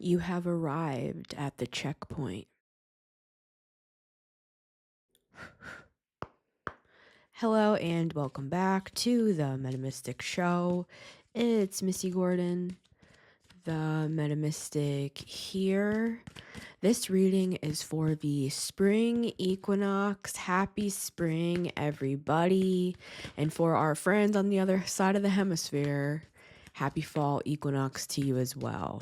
You have arrived at the checkpoint. Hello and welcome back to the Metamystic Show. It's Missy Gordon, the Metamystic here. This reading is for the Spring Equinox. Happy spring, everybody. And for our friends on the other side of the hemisphere, happy fall equinox to you as well.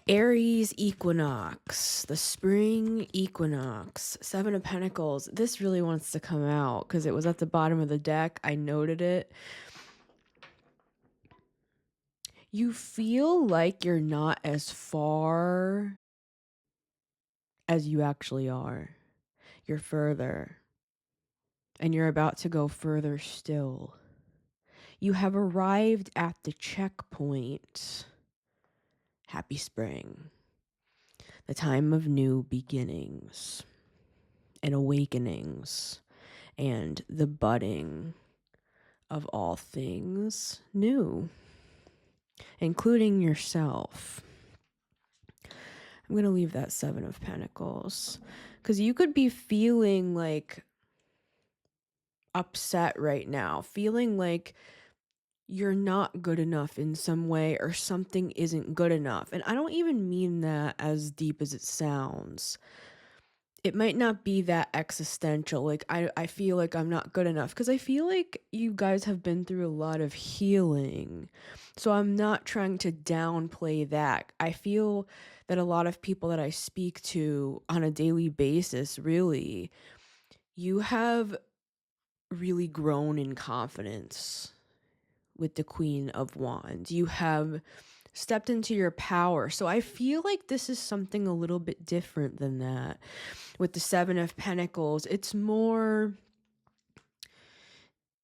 Aries equinox, the spring equinox, Seven of Pentacles. This really wants to come out because it was at the bottom of the deck. I noted it. You feel like you're not as far as you actually are. You're further, and you're about to go further still. You have arrived at the checkpoint. Happy spring. The time of new beginnings and awakenings and the budding of all things new, including yourself. I'm going to leave that Seven of Pentacles because you could be feeling like upset right now, feeling like you're not good enough in some way or something isn't good enough. And I don't even mean that as deep as it sounds. It might not be that existential. Like, I feel like I'm not good enough because I feel like you guys have been through a lot of healing. So I'm not trying to downplay that. I feel that a lot of people that I speak to on a daily basis, really, you have really grown in confidence with the Queen of Wands. You have stepped into your power. So I feel like this is something a little bit different than that. With the Seven of Pentacles, it's more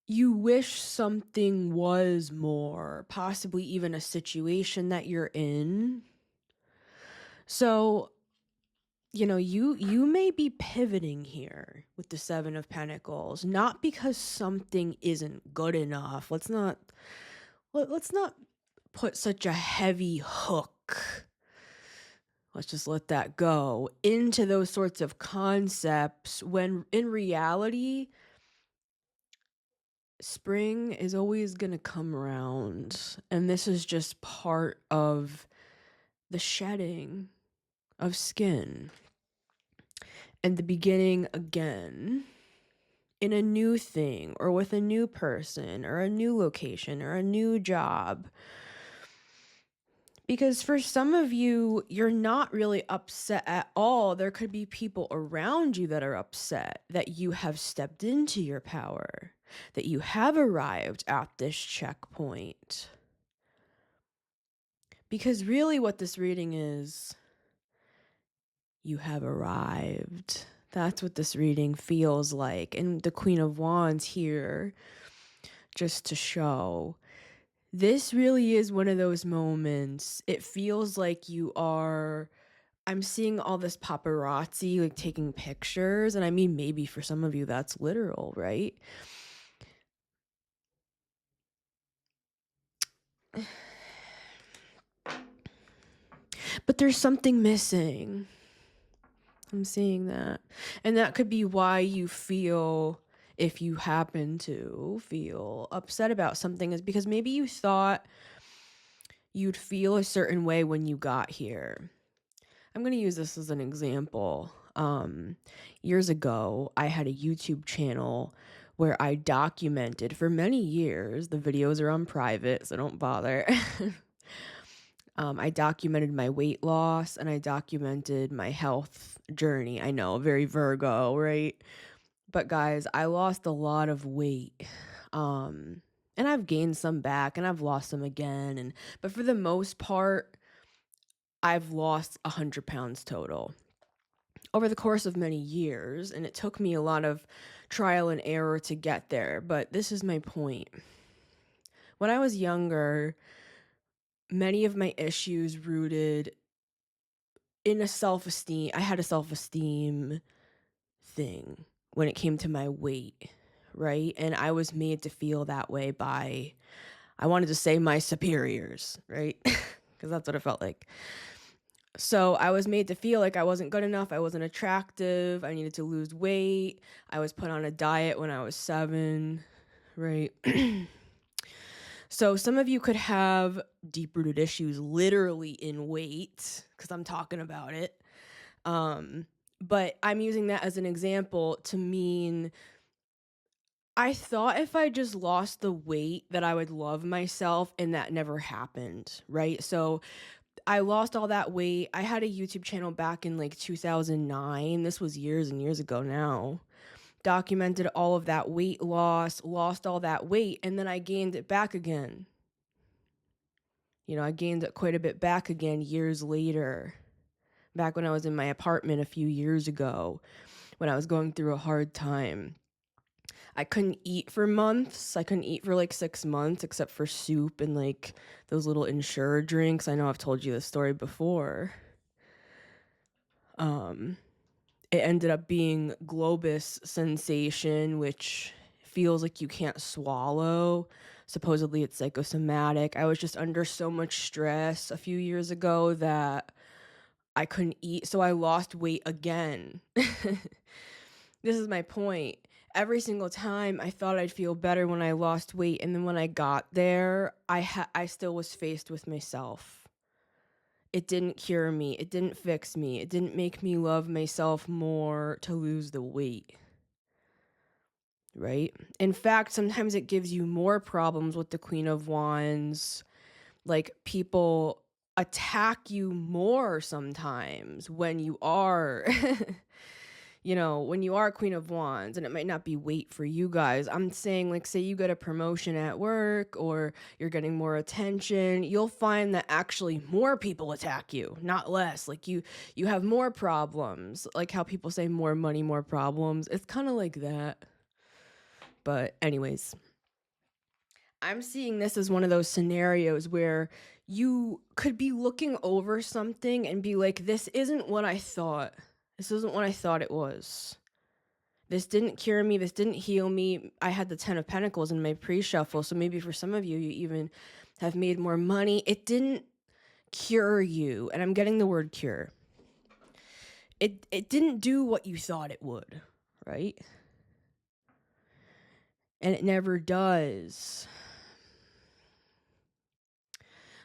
you wish something was more, possibly even a situation that you're in. So, you know, you may be pivoting here with the Seven of Pentacles, not because something isn't good enough. Let's not put such a heavy hook, let's just let that go, into those sorts of concepts when in reality, spring is always going to come around. And this is just part of the shedding of skin and the beginning again in a new thing or with a new person or a new location or a new job. Because for some of you, you're not really upset at all. There could be people around you that are upset that you have stepped into your power, that you have arrived at this checkpoint. Because really what this reading is, you have arrived. That's what this reading feels like. And the Queen of Wands here, just to show, this really is one of those moments. It feels like I'm seeing all this paparazzi, like taking pictures. And I mean, maybe for some of you, that's literal, right? But there's something missing. I'm seeing that. And that could be why you feel, if you happen to feel upset about something, is because maybe you thought you'd feel a certain way when you got here. I'm going to use this as an example. Years ago, I had a YouTube channel where I documented for many years. The videos are on private, so don't bother. I documented my weight loss and I documented my health journey. I know, very Virgo, right? But guys, I lost a lot of weight. And I've gained some back and I've lost some again. But for the most part, I've lost 100 pounds total over the course of many years. And it took me a lot of trial and error to get there. But this is my point. When I was younger, many of my issues rooted in a self-esteem. I had a self-esteem thing when it came to my weight, right? And I was made to feel that way by, I wanted to say, my superiors, right? because that's what it felt like. So I was made to feel like I wasn't good enough. I wasn't attractive. I needed to lose weight. I was put on a diet when I was 7, right? So some of you could have deep-rooted issues literally in weight, because I'm talking about it. But I'm using that as an example to mean I thought if I just lost the weight that I would love myself, and that never happened, right? So I lost all that weight. I had a YouTube channel back in like 2009. This was years and years ago now. Documented all of that weight loss, lost all that weight, and then I gained it back again. I gained it quite a bit back again years later. Back when I was in my apartment a few years ago, when I was going through a hard time. I couldn't eat for months. I couldn't eat for like 6 months except for soup and like those little Ensure drinks. I know I've told you this story before. It ended up being Globus sensation, which feels like you can't swallow. Supposedly it's psychosomatic. I was just under so much stress a few years ago that I couldn't eat, so I lost weight again. This is my point. Every single time I thought I'd feel better when I lost weight, and then when I got there, I still was faced with myself. It didn't cure me. It didn't fix me. It didn't make me love myself more to lose the weight. Right? In fact, sometimes it gives you more problems with the Queen of Wands. Like, people attack you more sometimes when you are when you are Queen of Wands, and it might not be weight for you guys. I'm saying, like, say you get a promotion at work or you're getting more attention, you'll find that actually more people attack you, not less. Like, you have more problems. Like how people say more money, more problems. It's kind of like that. But anyways, I'm seeing this as one of those scenarios where you could be looking over something and be like, this isn't what I thought. This isn't what I thought it was. This didn't cure me. This didn't heal me. I had the 10 of Pentacles in my pre-shuffle. So maybe for some of you, you even have made more money. It didn't cure you. And I'm getting the word cure. It didn't do what you thought it would, right? And it never does.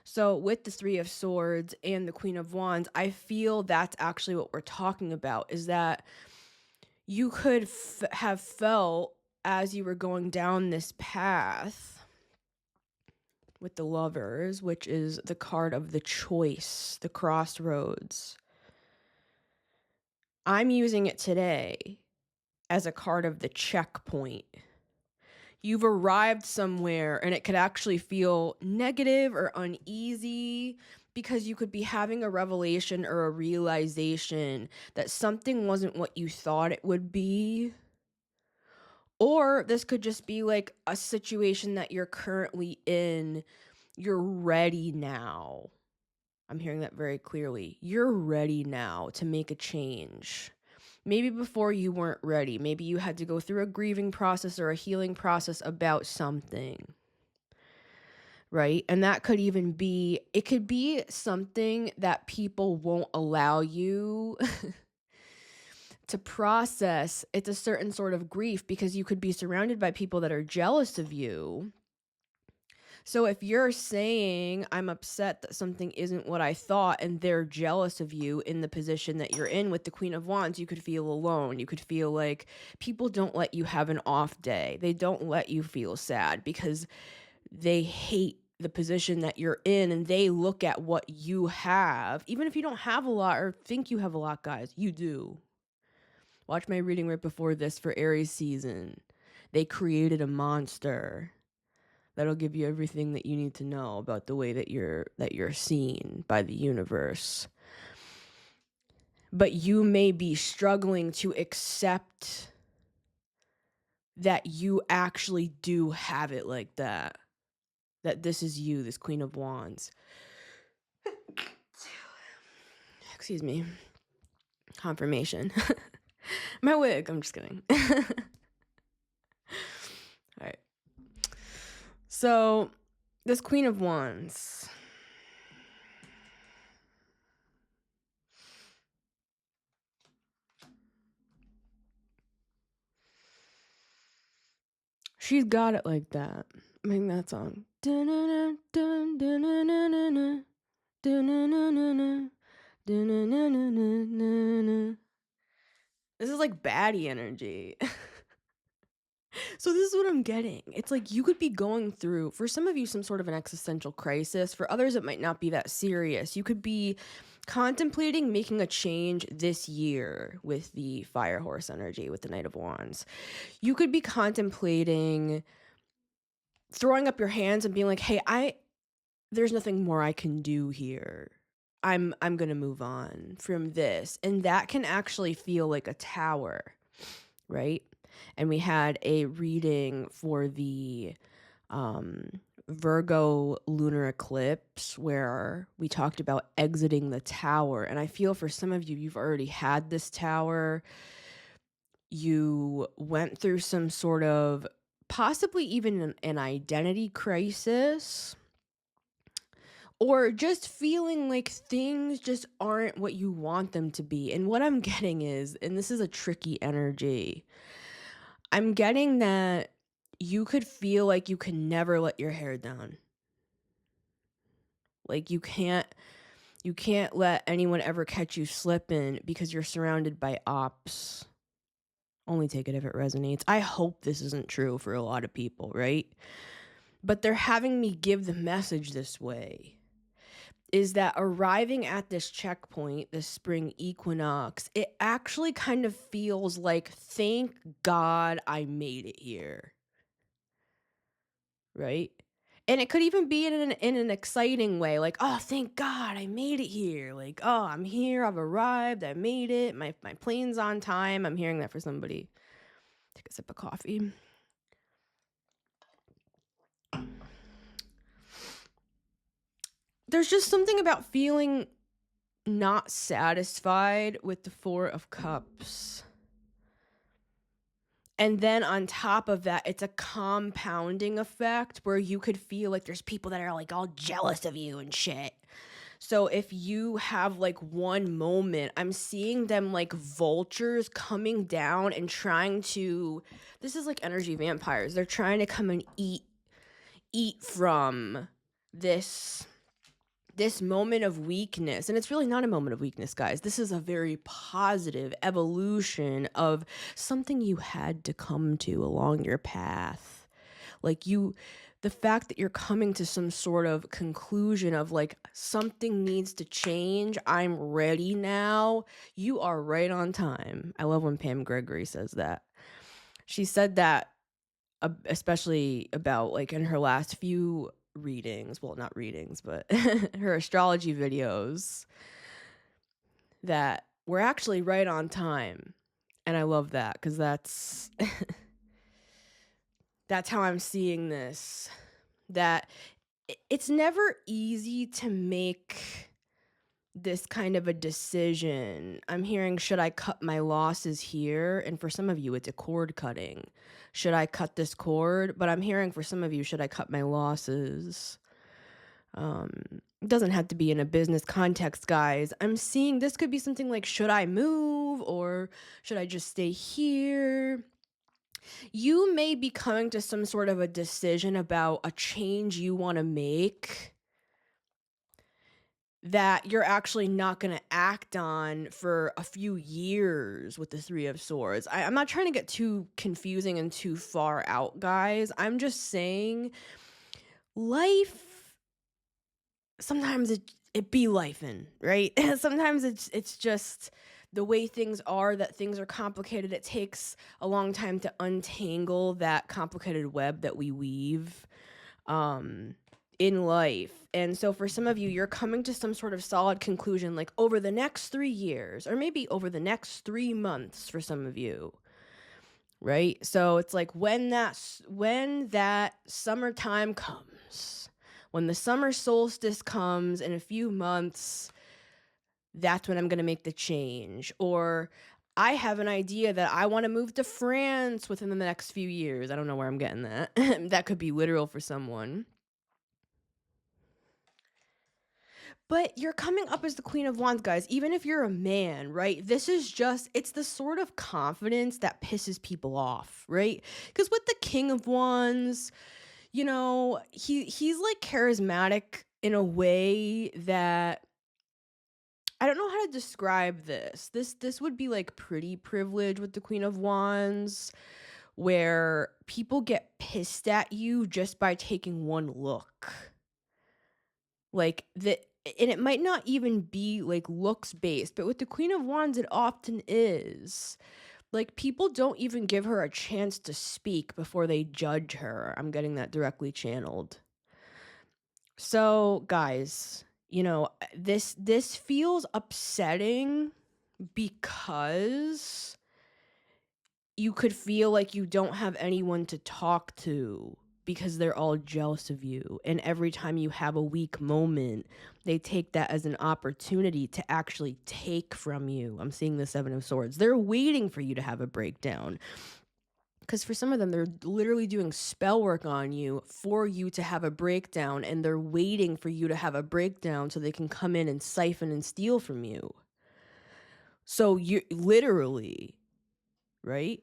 So with the 3 of Swords and the Queen of Wands, I feel that's actually what we're talking about, is that you could have felt as you were going down this path with the Lovers, which is the card of the choice, the crossroads. I'm using it today as a card of the checkpoint. You've arrived somewhere and it could actually feel negative or uneasy because you could be having a revelation or a realization that something wasn't what you thought it would be. Or this could just be like a situation that you're currently in. You're ready now. I'm hearing that very clearly. You're ready now to make a change. Maybe before you weren't ready. Maybe you had to go through a grieving process or a healing process about something. Right? And that could even be, it could be something that people won't allow you to process. It's a certain sort of grief because you could be surrounded by people that are jealous of you. So if you're saying, I'm upset that something isn't what I thought, and they're jealous of you in the position that you're in with the Queen of Wands, you could feel alone. You could feel like people don't let you have an off day. They don't let you feel sad because they hate the position that you're in, and they look at what you have. Even if you don't have a lot or think you have a lot, guys, you do. Watch my reading right before this for Aries season. They created a monster. That'll give you everything that you need to know about the way that you're seen by the universe. But you may be struggling to accept that you actually do have it like that. That this is you, this Queen of Wands. Excuse me. Confirmation. My wig, I'm just kidding. All right. So, this Queen of Wands, She's got it like that. I mean, that song. Dun-dun-dun, dun, dun-dun-dun-dun-dun, dun-dun-dun-dun-dun, dun-dun-dun-dun-dun-dun. This is like baddie energy. So this is what I'm getting. It's like you could be going through, for some of you, some sort of an existential crisis. For others, it might not be that serious. You could be contemplating making a change this year with the fire horse energy, with the Knight of Wands. You could be contemplating throwing up your hands and being like, hey, there's nothing more I can do here. I'm gonna move on from this. And that can actually feel like a tower, right? And we had a reading for the Virgo lunar eclipse where we talked about exiting the tower. And I feel for some of you, you've already had this tower. You went through some sort of possibly even an identity crisis, or just feeling like things just aren't what you want them to be. And what I'm getting is, and this is a tricky energy, I'm getting that you could feel like you can never let your hair down. Like you can't let anyone ever catch you slipping because you're surrounded by ops. Only take it if it resonates. I hope this isn't true for a lot of people, right? But they're having me give the message this way. Is that arriving at this checkpoint, this spring equinox, it actually kind of feels like, thank God I made it here. Right? And it could even be in an exciting way, like, oh, thank God I made it here. Like, oh, I'm here, I've arrived, I made it, my plane's on time. I'm hearing that for somebody. Take a sip of coffee. There's just something about feeling not satisfied with the Four of Cups. And then on top of that, it's a compounding effect where you could feel like there's people that are like all jealous of you and shit. So if you have like one moment, I'm seeing them like vultures coming down and trying to, this is like energy vampires. They're trying to come and eat from this moment of weakness. And it's really not a moment of weakness, guys. This is a very positive evolution of something you had to come to along your path. Like the fact that you're coming to some sort of conclusion of like something needs to change. I'm ready now. You are right on time. I love when Pam Gregory says that. She said that especially about like in her last few readings, well, not readings, but her astrology videos, that we're actually right on time. And I love that because that's that's how I'm seeing this. That it's never easy to make this kind of a decision. I'm hearing, should I cut my losses here? And for some of you, it's a cord cutting. Should I cut this cord? But I'm hearing for some of you, should I cut my losses? It doesn't have to be in a business context, guys. I'm seeing this could be something like, should I move or should I just stay here? You may be coming to some sort of a decision about a change you want to make that you're actually not going to act on for a few years with the Three of Swords. I'm not trying to get too confusing and too far out, guys. I'm just saying life, sometimes it be lifing, right? Sometimes it's just the way things are, that things are complicated. It takes a long time to untangle that complicated web that we weave in life. And so for some of you, you're coming to some sort of solid conclusion, like over the next 3 years, or maybe over the next 3 months for some of you, right? So it's like when that summertime comes, when the summer solstice comes in a few months, that's when I'm going to make the change. Or I have an idea that I want to move to France within the next few years. I don't know where I'm getting that. That could be literal for someone. But you're coming up as the Queen of Wands, guys, even if you're a man, right? This is just, it's the sort of confidence that pisses people off, right? Because with the King of Wands, you know, he's like charismatic in a way that I don't know how to describe this. This would be like pretty privilege with the Queen of Wands, where people get pissed at you just by taking one look. Like the and it might not even be like looks based, but with the Queen of Wands it often is. Like people don't even give her a chance to speak before they judge her. I'm getting that directly channeled. So, guys, you know, this feels upsetting because you could feel like you don't have anyone to talk to because they're all jealous of you. And every time you have a weak moment, they take that as an opportunity to actually take from you. I'm seeing the Seven of Swords. They're waiting for you to have a breakdown. Because for some of them, they're literally doing spell work on you for you to have a breakdown, and they're waiting for you to have a breakdown so they can come in and siphon and steal from you. So you literally, right?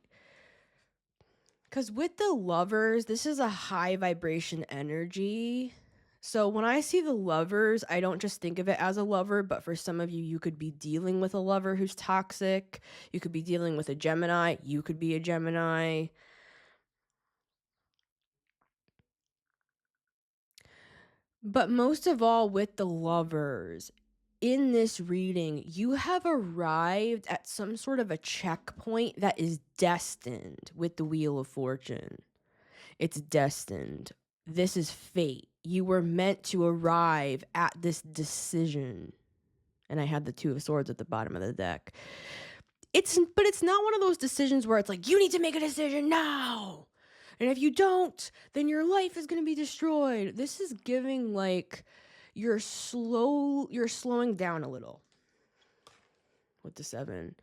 Because with the Lovers, this is a high vibration energy. So when I see the Lovers, I don't just think of it as a lover, but for some of you, you could be dealing with a lover who's toxic. You could be dealing with a Gemini. You could be a Gemini. But most of all, with the Lovers, in this reading, you have arrived at some sort of a checkpoint that is destined with the Wheel of Fortune. It's destined. This is fate. You were meant to arrive at this decision. And I had the Two of Swords at the bottom of the deck. But it's not one of those decisions where it's like, you need to make a decision now. And if you don't, then your life is going to be destroyed. This is giving like you're slowing down a little with the Seven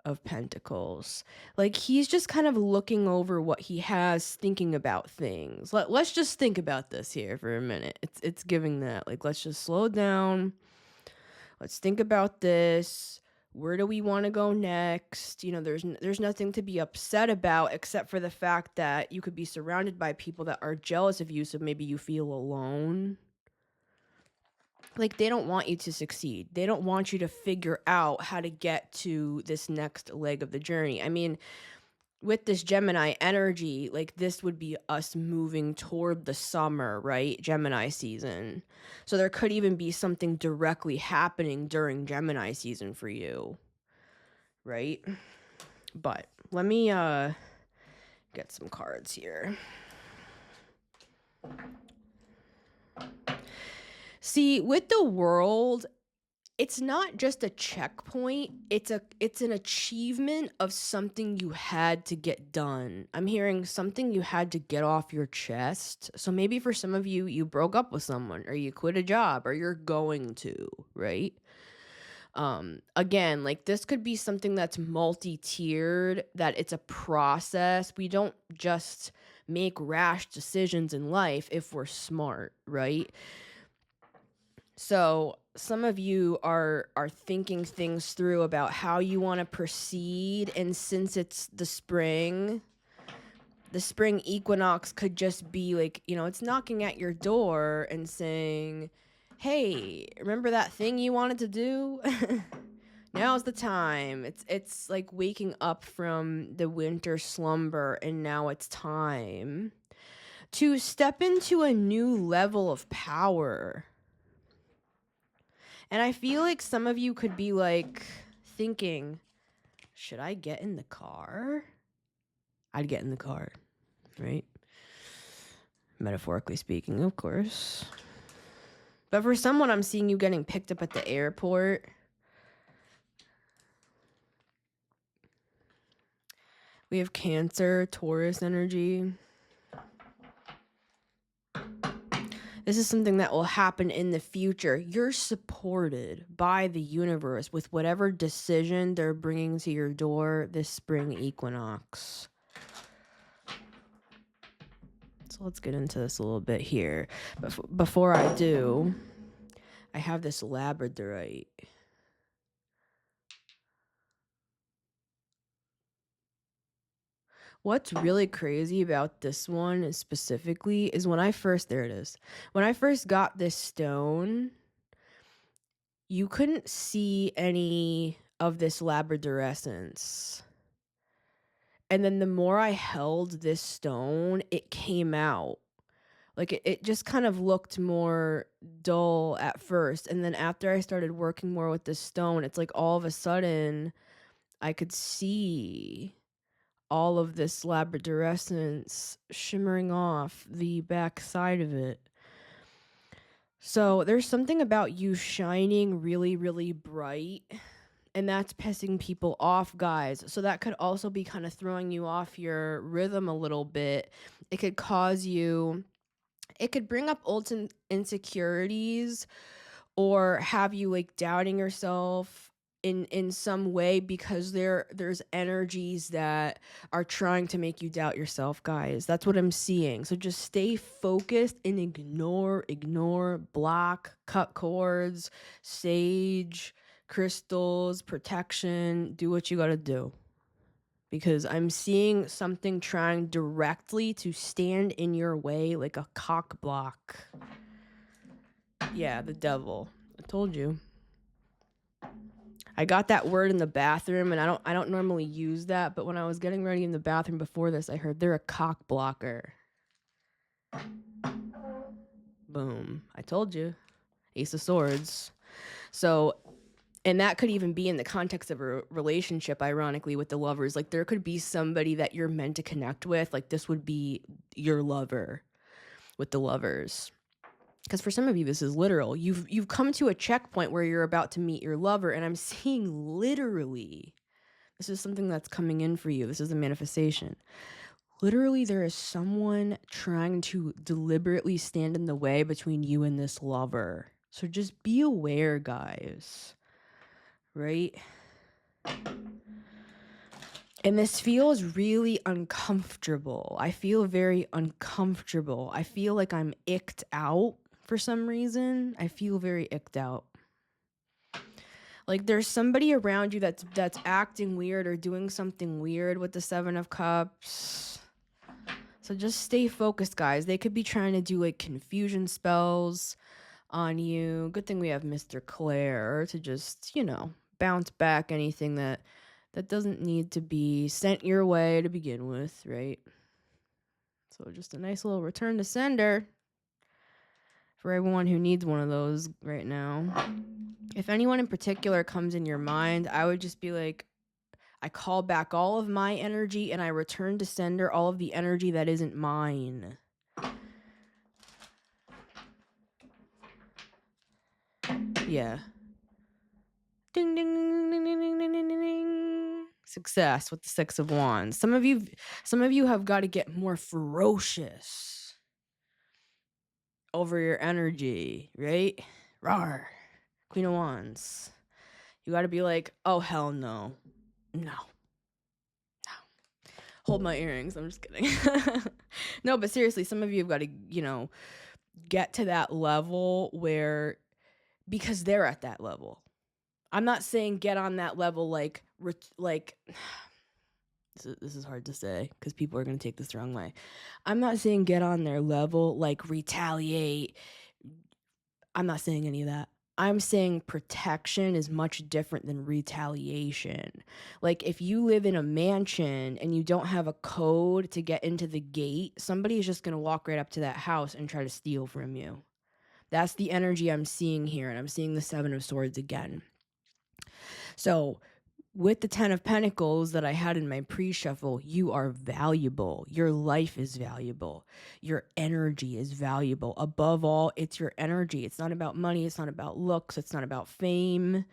of Pentacles. Like he's just kind of looking over what he has, thinking about things. Let's just think about this here for a minute. It's giving that, like, let's just slow down. Let's think about this. Where do we want to go next? You know, there's nothing to be upset about except for the fact that you could be surrounded by people that are jealous of you, so maybe you feel alone. Like they don't want you to succeed. They don't want you to figure out how to get to this next leg of the journey. I mean, with this Gemini energy, like this would be us moving toward the summer, right? Gemini season. So there could even be something directly happening during Gemini season for you, right? But let me get some cards here. See, with the World, it's not just a checkpoint, it's an achievement of something you had to get done. I'm hearing something you had to get off your chest. So maybe for some of you, you broke up with someone, or you quit a job, or you're going to, right? Again, like this could be something that's multi-tiered, that it's a process. We don't just make rash decisions in life if we're smart, right? So some of you are thinking things through about how you want to proceed, and since it's the spring equinox could just be like, you know, it's knocking at your door and saying, hey, remember that thing you wanted to do? Now's the time. It's like waking up from the winter slumber, and now it's time to step into a new level of power. And I feel like some of you could be like thinking, should I get in the car? I'd get in the car, right? Metaphorically speaking, of course. But for someone, I'm seeing you getting picked up at the airport. We have Cancer, Taurus energy. This is something that will happen in the future. You're supported by the universe with whatever decision they're bringing to your door this spring equinox. So let's get into this a little bit here. But before I do, I have this labradorite. What's really crazy about this one specifically is when I first got this stone, you couldn't see any of this labradorescence. And then the more I held this stone, it came out. Like it just kind of looked more dull at first. And then after I started working more with this stone, it's like all of a sudden I could see all of this labradorescence shimmering off the back side of it. So there's something about you shining really, really bright, and that's pissing people off, guys. So that could also be kind of throwing you off your rhythm a little bit. It could bring up old insecurities, or have you like doubting yourself in some way, because there's energies that are trying to make you doubt yourself, guys. That's what I'm seeing. So just stay focused and ignore, block, cut cords, sage, crystals, protection. Do what you gotta do, because I'm seeing something trying directly to stand in your way like a cock block. Yeah, the devil. I told you. I got that word in the bathroom, and I don't normally use that, but when I was getting ready in the bathroom before this, I heard they're a cock blocker. Boom. I told you. Ace of Swords. So, and that could even be in the context of a relationship, ironically, with the lovers. Like, there could be somebody that you're meant to connect with. Like, this would be your lover with the lovers. Because for some of you, this is literal. You've come to a checkpoint where you're about to meet your lover, and I'm seeing literally, this is something that's coming in for you. This is a manifestation. Literally, there is someone trying to deliberately stand in the way between you and this lover. So just be aware, guys. Right? And this feels really uncomfortable. I feel very uncomfortable. I feel like I'm icked out for some reason. I feel very icked out. Like there's somebody around you that's acting weird or doing something weird with the Seven of Cups. So just stay focused, guys. They could be trying to do like confusion spells on you. Good thing we have Mr. Claire to just, bounce back anything that doesn't need to be sent your way to begin with, right? So just a nice little return to sender for everyone who needs one of those right now. If anyone in particular comes in your mind, I would just be like, I call back all of my energy and I return to sender all of the energy that isn't mine. Yeah. Ding, ding, ding, ding, ding, ding, ding, ding, ding. Success with the Six of Wands. Some of you have got to get more ferocious over your energy, right? Rawr. Queen of Wands. You got to be like, oh, hell no. No. Hold my earrings. I'm just kidding. No, but seriously, some of you have got to, get to that level where, because they're at that level. I'm not saying get on that level like this is hard to say because people are going to take this the wrong way. I'm not saying get on their level like retaliate. I'm not saying any of that. I'm saying protection is much different than retaliation. Like if you live in a mansion and you don't have a code to get into the gate, somebody is just going to walk right up to that house and try to steal from you. That's the energy I'm seeing here, and I'm seeing the Seven of Swords again. So with the Ten of Pentacles that I had in my pre-shuffle, you are valuable. Your life is valuable. Your energy is valuable. Above all, it's your energy. It's not about money. It's not about looks. It's not about fame.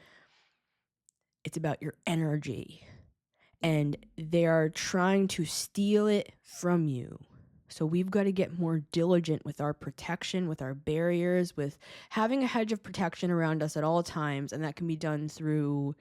It's about your energy. And they are trying to steal it from you. So we've got to get more diligent with our protection, with our barriers, with having a hedge of protection around us at all times. And that can be done through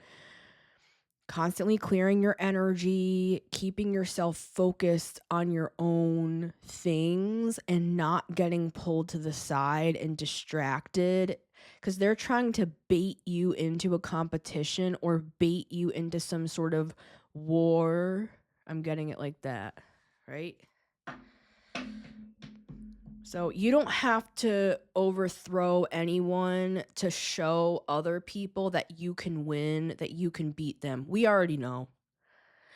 constantly clearing your energy, keeping yourself focused on your own things and not getting pulled to the side and distracted because they're trying to bait you into a competition or bait you into some sort of war. I'm getting it like that, right? So you don't have to overthrow anyone to show other people that you can win, that you can beat them. We already know.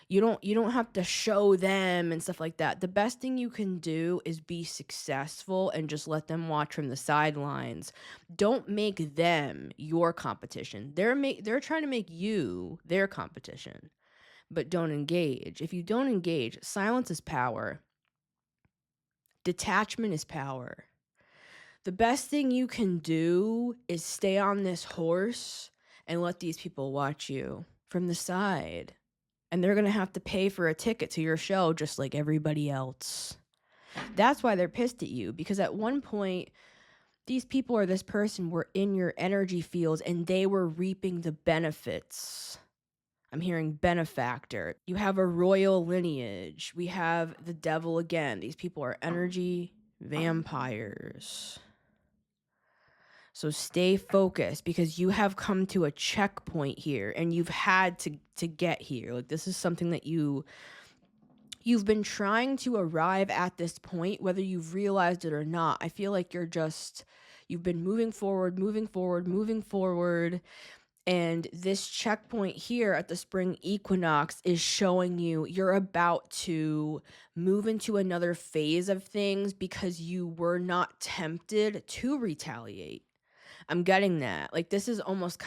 You don't have to show them and stuff like that. The best thing you can do is be successful and just let them watch from the sidelines. Don't make them your competition. They're trying to make you their competition. But don't engage. If you don't engage, silence is power. Detachment is power. The best thing you can do is stay on this horse and let these people watch you from the side. And they're going to have to pay for a ticket to your show just like everybody else. That's why they're pissed at you, because at one point, these people or this person were in your energy fields and they were reaping the benefits. I'm hearing benefactor. You have a royal lineage. We have the devil again. These people are energy vampires. So stay focused, because you have come to a checkpoint here and you've had to get here. Like, this is something that you've been trying to arrive at this point, whether you've realized it or not. I feel like you've been moving forward. And this checkpoint here at the spring equinox is showing you you're about to move into another phase of things because you were not tempted to retaliate. I'm getting that. Like, this is almost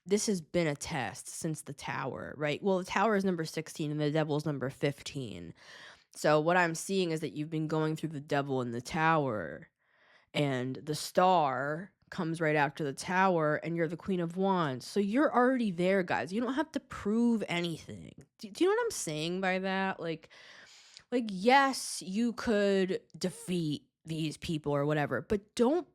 this has been a test since the tower, right? Well, the tower is number 16 and the devil's number 15. So what I'm seeing is that you've been going through the devil and the tower, and the star comes right after the tower, and you're the Queen of Wands. So you're already there, guys. You don't have to prove anything. Do you know what I'm saying by that? Like, yes, you could defeat these people or whatever, but don't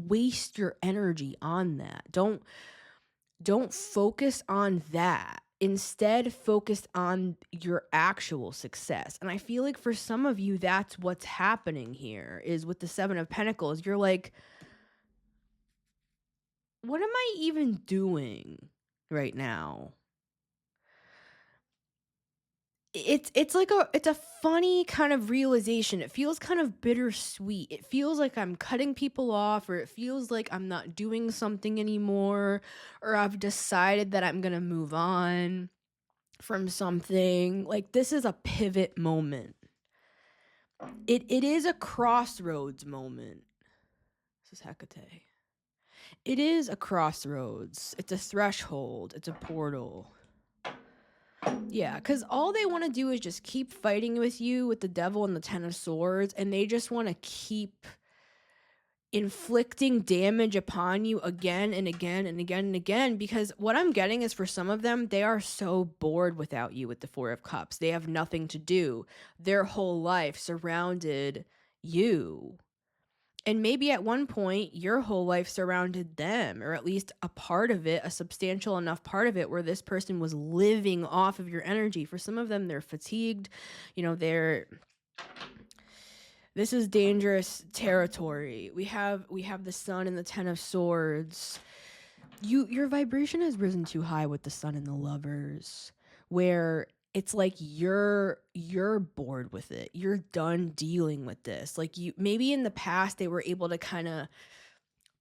waste your energy on that. Don't focus on that. Instead, focus on your actual success. And I feel like for some of you, that's what's happening here, is with the Seven of Pentacles. You're like, what am I even doing right now? It's like it's a funny kind of realization. It feels kind of bittersweet. It feels like I'm cutting people off, or it feels like I'm not doing something anymore, or I've decided that I'm gonna move on from something. Like, this is a pivot moment. It is a crossroads moment. This is Hecate. It is a crossroads. It's a threshold. It's a portal. Yeah, because all they want to do is just keep fighting with you with the devil and the Ten of Swords, and they just want to keep inflicting damage upon you again and again and again and again, because what I'm getting is, for some of them, they are so bored without you with the Four of Cups. They have nothing to do. Their whole life surrounded you. And maybe at one point, your whole life surrounded them, or at least a part of it, a substantial enough part of it, where this person was living off of your energy. For some of them, they're fatigued. This is dangerous territory. We have the Sun and the Ten of Swords. Your vibration has risen too high with the Sun and the Lovers, where it's like you're bored with it. You're done dealing with this. Like, maybe in the past they were able to kind of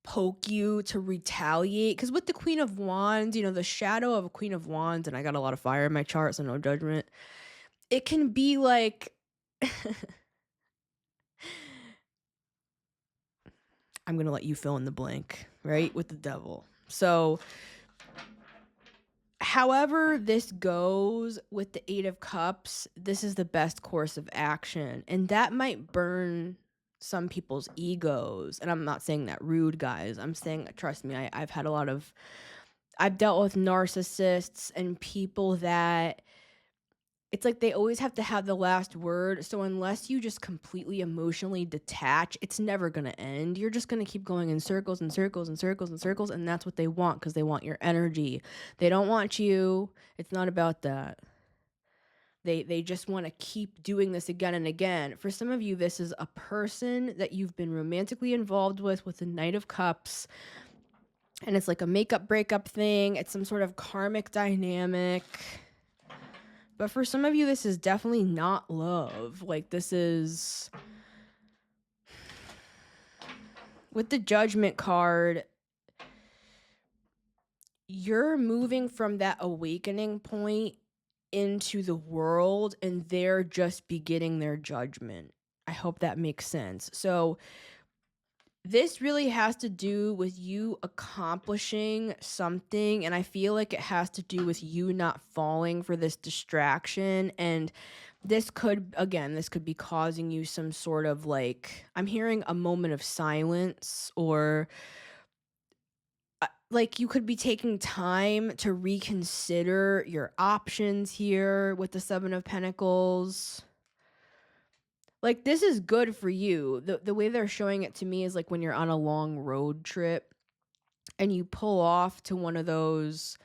poke you to retaliate, because with the Queen of Wands, the shadow of a Queen of Wands, and I got a lot of fire in my chart, so no judgment. It can be like I'm gonna let you fill in the blank, right? With the devil. So however this goes with the Eight of Cups, this is the best course of action. And that might burn some people's egos. And I'm not saying that rude, guys. I'm saying, trust me, I've dealt with narcissists and people that it's like they always have to have the last word. So unless you just completely emotionally detach, it's never going to end. You're just going to keep going in circles and circles and circles and circles. And that's what they want, because they want your energy. They don't want you. It's not about that. They just want to keep doing this again and again. For some of you, this is a person that you've been romantically involved with the Knight of Cups. And it's like a makeup breakup thing. It's some sort of karmic dynamic. But for some of you, this is definitely not love. Like, this is... With the Judgment card, you're moving from that awakening point into the world, and they're just beginning their judgment. I hope that makes sense. So this really has to do with you accomplishing something, and I feel like it has to do with you not falling for this distraction. And this could be causing you some sort of, like, I'm hearing a moment of silence, or like you could be taking time to reconsider your options here with the Seven of Pentacles. Like, this is good for you. The way they're showing it to me is like when you're on a long road trip and you pull off to one of those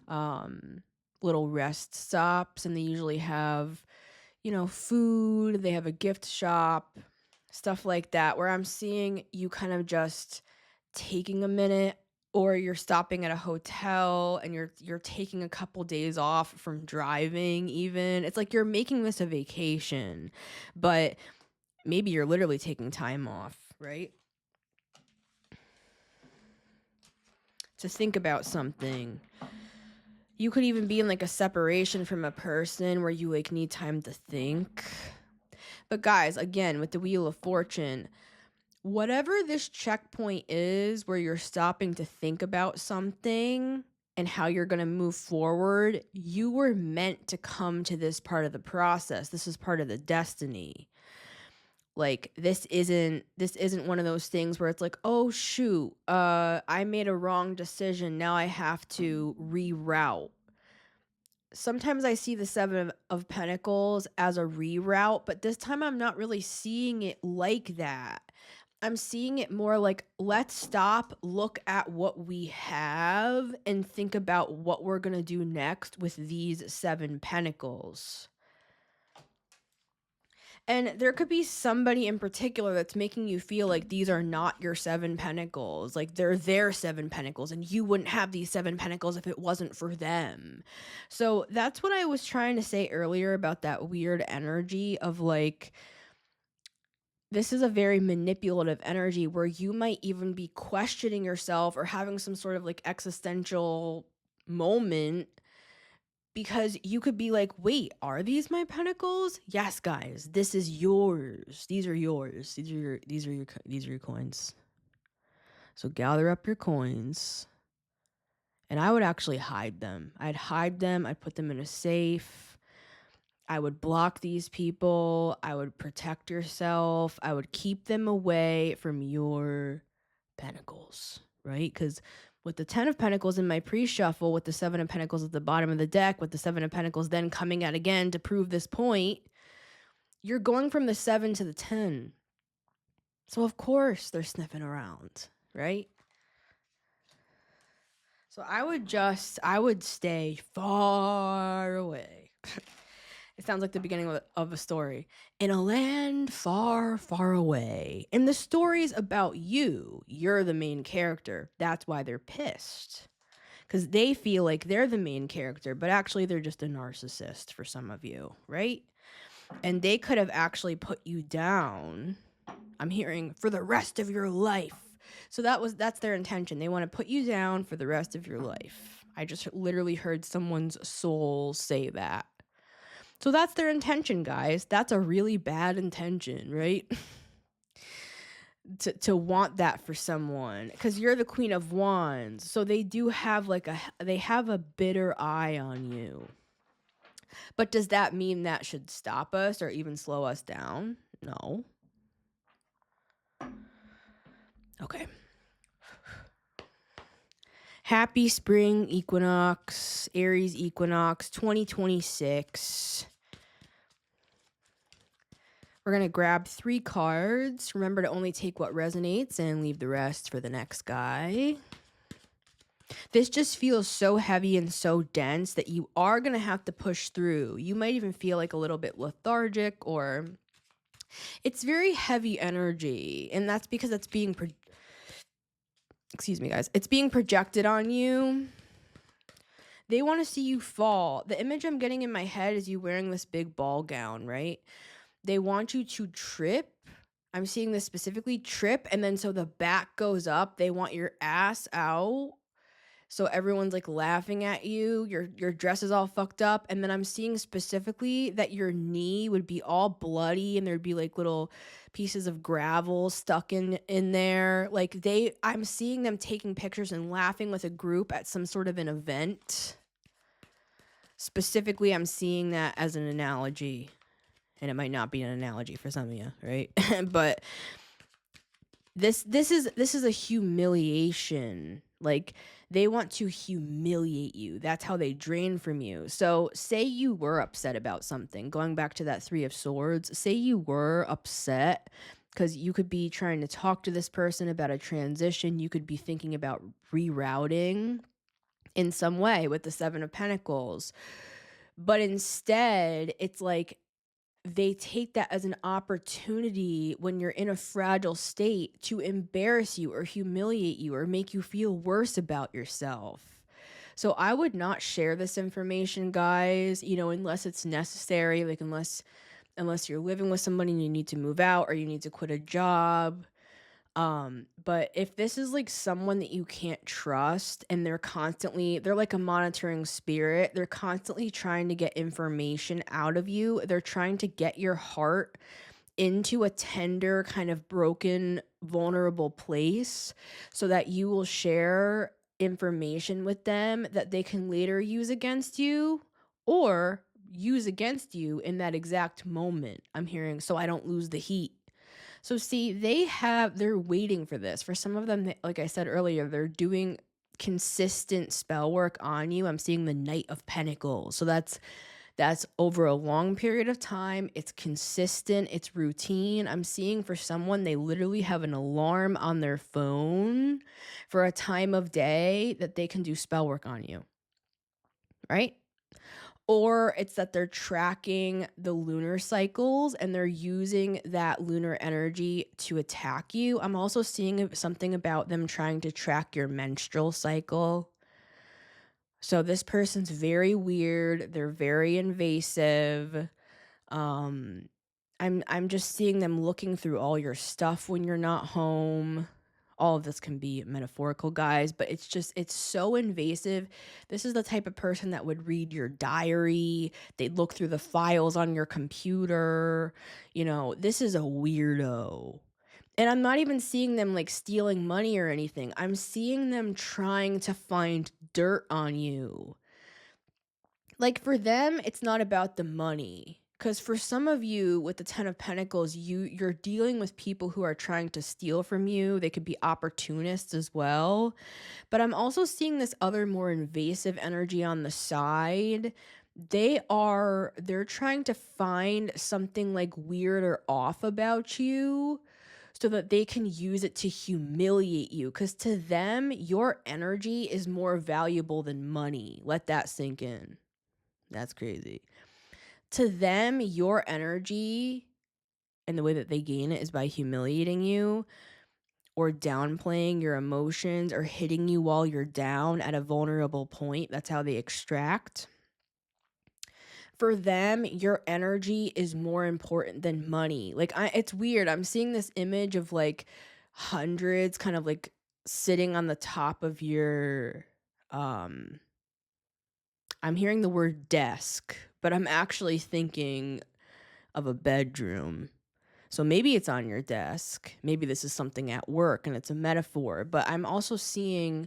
little rest stops, and they usually have, you know, food, they have a gift shop, stuff like that, where I'm seeing you kind of just taking a minute, or you're stopping at a hotel and you're taking a couple days off from driving even. It's like you're making this a vacation, but maybe you're literally taking time off, right? To think about something. You could even be in like a separation from a person where you like need time to think. But guys, again, with the Wheel of Fortune, whatever this checkpoint is where you're stopping to think about something and how you're going to move forward, you were meant to come to this part of the process. This is part of the destiny. Like, this isn't one of those things where it's like, oh shoot, I made a wrong decision, now I have to reroute. Sometimes I see the Seven of Pentacles as a reroute, but this time I'm not really seeing it like that. I'm seeing it more like, let's stop, look at what we have, and think about what we're going to do next with these Seven Pentacles. And there could be somebody in particular that's making you feel like these are not your Seven Pentacles. Like, they're their Seven Pentacles, and you wouldn't have these Seven Pentacles if it wasn't for them. So that's what I was trying to say earlier about that weird energy of like, this is a very manipulative energy where you might even be questioning yourself or having some sort of like existential moment, because you could be like, wait, are these my pentacles? Yes, guys, this is yours. These are yours. These are your coins. So gather up your coins. And I would actually hide them. I'd hide them. I'd put them in a safe. I would block these people. I would protect yourself. I would keep them away from your pentacles, right? Because with the 10 of Pentacles in my pre-shuffle, with the 7 of Pentacles at the bottom of the deck, with the 7 of Pentacles then coming out again to prove this point, you're going from the 7 to the 10. So of course they're sniffing around, right? So I would stay far away. It sounds like the beginning of a story. In a land far, far away. And the story's about you. You're the main character. That's why they're pissed. Because they feel like they're the main character, but actually they're just a narcissist for some of you, right? And they could have actually put you down, I'm hearing, for the rest of your life. So that's their intention. They want to put you down for the rest of your life. I just literally heard someone's soul say that. So that's their intention, guys. That's a really bad intention, right? to want that for someone, because you're the Queen of Wands. So they do have they have a bitter eye on you. But does that mean that should stop us or even slow us down? No. Okay. Happy Spring Equinox, Aries Equinox 2026. We're going to grab 3 cards. Remember to only take what resonates and leave the rest for the next guy. This just feels so heavy and so dense that you are going to have to push through. You might even feel like a little bit lethargic, or it's very heavy energy. And that's because it's being excuse me, guys, it's being projected on you. They want to see you fall. The image I'm getting in my head is you wearing this big ball gown, right? They want you to trip. I'm seeing this specifically, trip, and then so the back goes up. They want your ass out. So everyone's like laughing at you. Your dress is all fucked up. And then I'm seeing specifically that your knee would be all bloody and there'd be like little pieces of gravel stuck in there. Like I'm seeing them taking pictures and laughing with a group at some sort of an event. Specifically, I'm seeing that as an analogy. And it might not be an analogy for some of you, right? But this is a humiliation. Like, they want to humiliate you. That's how they drain from you. So say you were upset about something, going back to that 3 of Swords, say you were upset because you could be trying to talk to this person about a transition. You could be thinking about rerouting in some way with the 7 of Pentacles. But instead, it's like they take that as an opportunity when you're in a fragile state to embarrass you or humiliate you or make you feel worse about yourself. So I would not share this information, guys, unless it's necessary, like unless you're living with somebody and you need to move out or you need to quit a job. But if this is like someone that you can't trust and they're like a monitoring spirit, they're constantly trying to get information out of you. They're trying to get your heart into a tender, kind of broken, vulnerable place so that you will share information with them that they can later use against you or use against you in that exact moment. I'm hearing, so I don't lose the heat. So see, they're waiting for this. For some of them, like I said earlier, they're doing consistent spell work on you. I'm seeing the Knight of Pentacles. So that's over a long period of time. It's consistent, it's routine. I'm seeing for someone, they literally have an alarm on their phone for a time of day that they can do spell work on you. Right? Or it's that they're tracking the lunar cycles and they're using that lunar energy to attack you. I'm also seeing something about them trying to track your menstrual cycle. So this person's very weird. They're very invasive. I'm just seeing them looking through all your stuff when you're not home. All of this can be metaphorical, guys, but it's so invasive. This is the type of person that would read your diary. They'd look through the files on your computer. This is a weirdo. And I'm not even seeing them like stealing money or anything. I'm seeing them trying to find dirt on you. Like for them, it's not about the money. Because for some of you with the 10 of Pentacles, you're dealing with people who are trying to steal from you. They could be opportunists as well. But I'm also seeing this other more invasive energy on the side. They're trying to find something like weird or off about you so that they can use it to humiliate you. Because to them, your energy is more valuable than money. Let that sink in. That's crazy. To them, your energy and the way that they gain it is by humiliating you or downplaying your emotions or hitting you while you're down at a vulnerable point. That's how they extract. For them, your energy is more important than money. Like, it's weird. I'm seeing this image of like hundreds kind of like sitting on the top of your, I'm hearing the word desk, but I'm actually thinking of a bedroom. So maybe it's on your desk. Maybe this is something at work and it's a metaphor, but I'm also seeing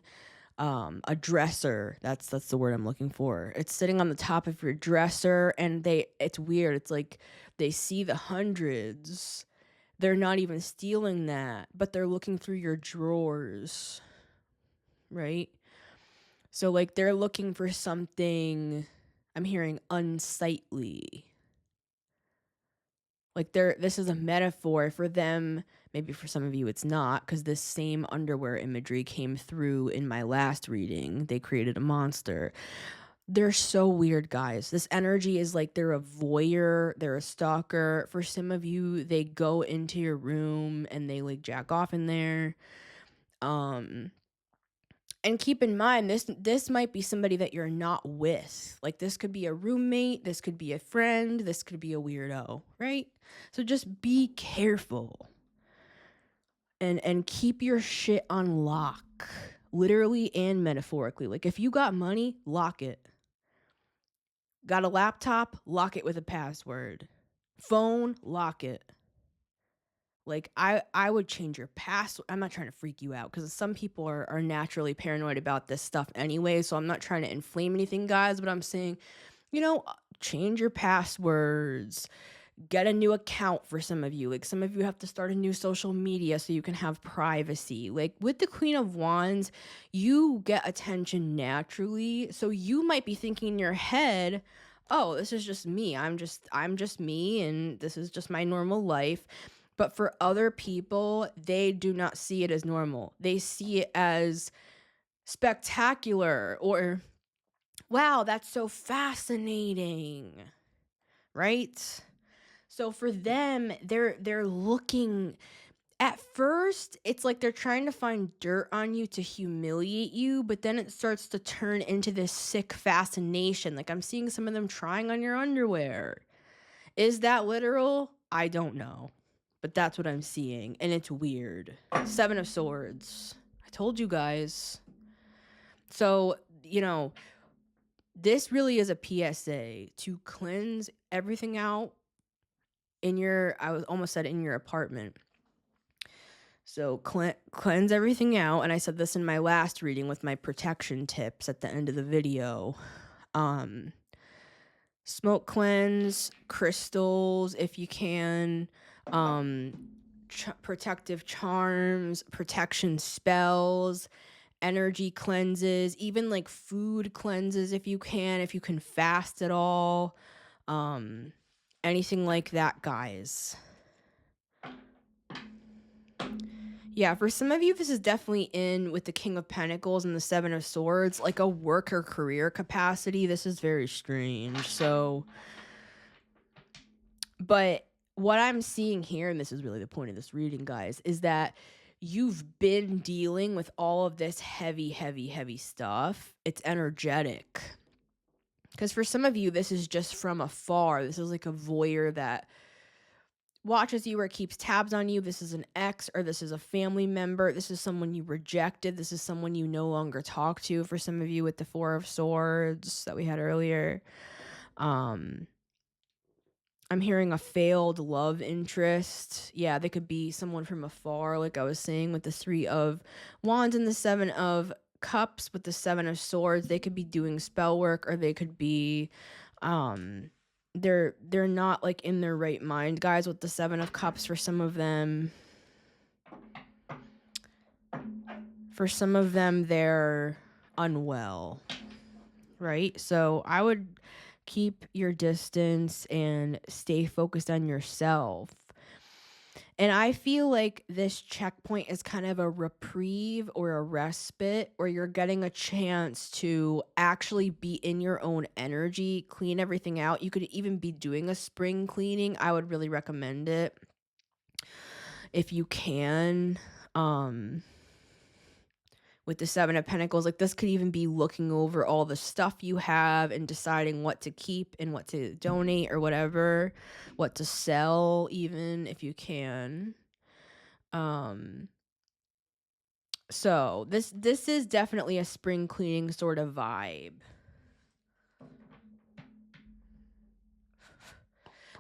a dresser. That's the word I'm looking for. It's sitting on the top of your dresser and it's weird. It's like they see the hundreds. They're not even stealing that, but they're looking through your drawers. Right? So like they're looking for something, I'm hearing unsightly. Like this is a metaphor for them. Maybe for some of you it's not, because this same underwear imagery came through in my last reading. They created a monster. They're so weird, guys. This energy is like they're a voyeur, they're a stalker. For some of you, they go into your room and they like jack off in there. And keep in mind, this might be somebody that you're not with. Like, this could be a roommate, this could be a friend, this could be a weirdo, right? So just be careful and keep your shit on lock, literally and metaphorically. Like, if you got money, lock it. Got a laptop, lock it with a password. Phone, lock it. Like, I would change your password. I'm not trying to freak you out because some people are naturally paranoid about this stuff anyway. So I'm not trying to inflame anything, guys, but I'm saying, change your passwords. Get a new account for some of you. Like, some of you have to start a new social media so you can have privacy. Like, with the Queen of Wands, you get attention naturally. So you might be thinking in your head, oh, this is just me. I'm just me, and this is just my normal life. But for other people, they do not see it as normal. They see it as spectacular, or wow, that's so fascinating, right? So for them, they're looking, at first, it's like they're trying to find dirt on you to humiliate you, but then it starts to turn into this sick fascination. Like, I'm seeing some of them trying on your underwear. Is that literal? I don't know. But that's what I'm seeing, and it's weird. Seven of Swords. I told you guys. So, this really is a PSA to cleanse everything out in your, I was almost said in your apartment. So cleanse everything out, and I said this in my last reading with my protection tips at the end of the video. Smoke cleanse, crystals if you can, protective charms, protection spells, energy cleanses, even like food cleanses if you can fast at all, anything like that, guys. Yeah, for some of you, this is definitely in with the King of Pentacles and the Seven of Swords, like a work or career capacity. This is very strange. So, but what I'm seeing here, and this is really the point of this reading, guys, is that you've been dealing with all of this heavy, heavy, heavy stuff. It's energetic. Because for some of you, this is just from afar. This is like a voyeur that watches you or keeps tabs on you. This is an ex, or this is a family member. This is someone you rejected. This is someone you no longer talk to, for some of you with the Four of Swords that we had earlier. I'm hearing a failed love interest. Yeah, they could be someone from afar, like I was saying with the Three of Wands and the Seven of Cups with the Seven of Swords. They could be doing spell work, or they could be they're not like in their right mind, guys, with the Seven of Cups. For some of them, they're unwell, right? So I would keep your distance and stay focused on yourself. And I feel like this checkpoint is kind of a reprieve or a respite, or you're getting a chance to actually be in your own energy, clean everything out. You could even be doing a spring cleaning. I would really recommend it if you can. With the Seven of Pentacles, like, this could even be looking over all the stuff you have and deciding what to keep and what to donate or whatever, what to sell even if you can. So this is definitely a spring cleaning sort of vibe.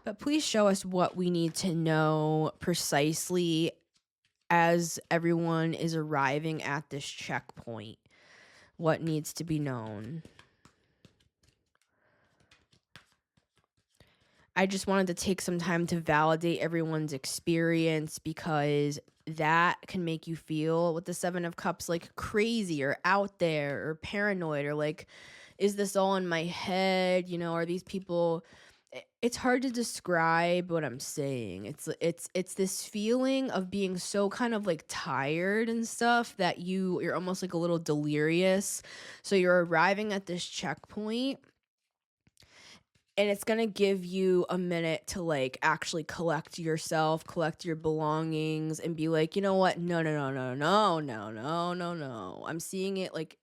But please show us what we need to know precisely as everyone is arriving at this checkpoint. What needs to be known? I just wanted to take some time to validate everyone's experience, because that can make you feel, with the Seven of Cups, like crazy or out there or paranoid, or like, is this all in my head? Are these people... It's hard to describe what I'm saying. It's this feeling of being so kind of like tired and stuff that you're almost like a little delirious. So you're arriving at this checkpoint, and it's gonna give you a minute to, like, actually collect yourself, collect your belongings, and be like, "You know what? No, no, no, no, no, no, no, no, no." I'm seeing it, like,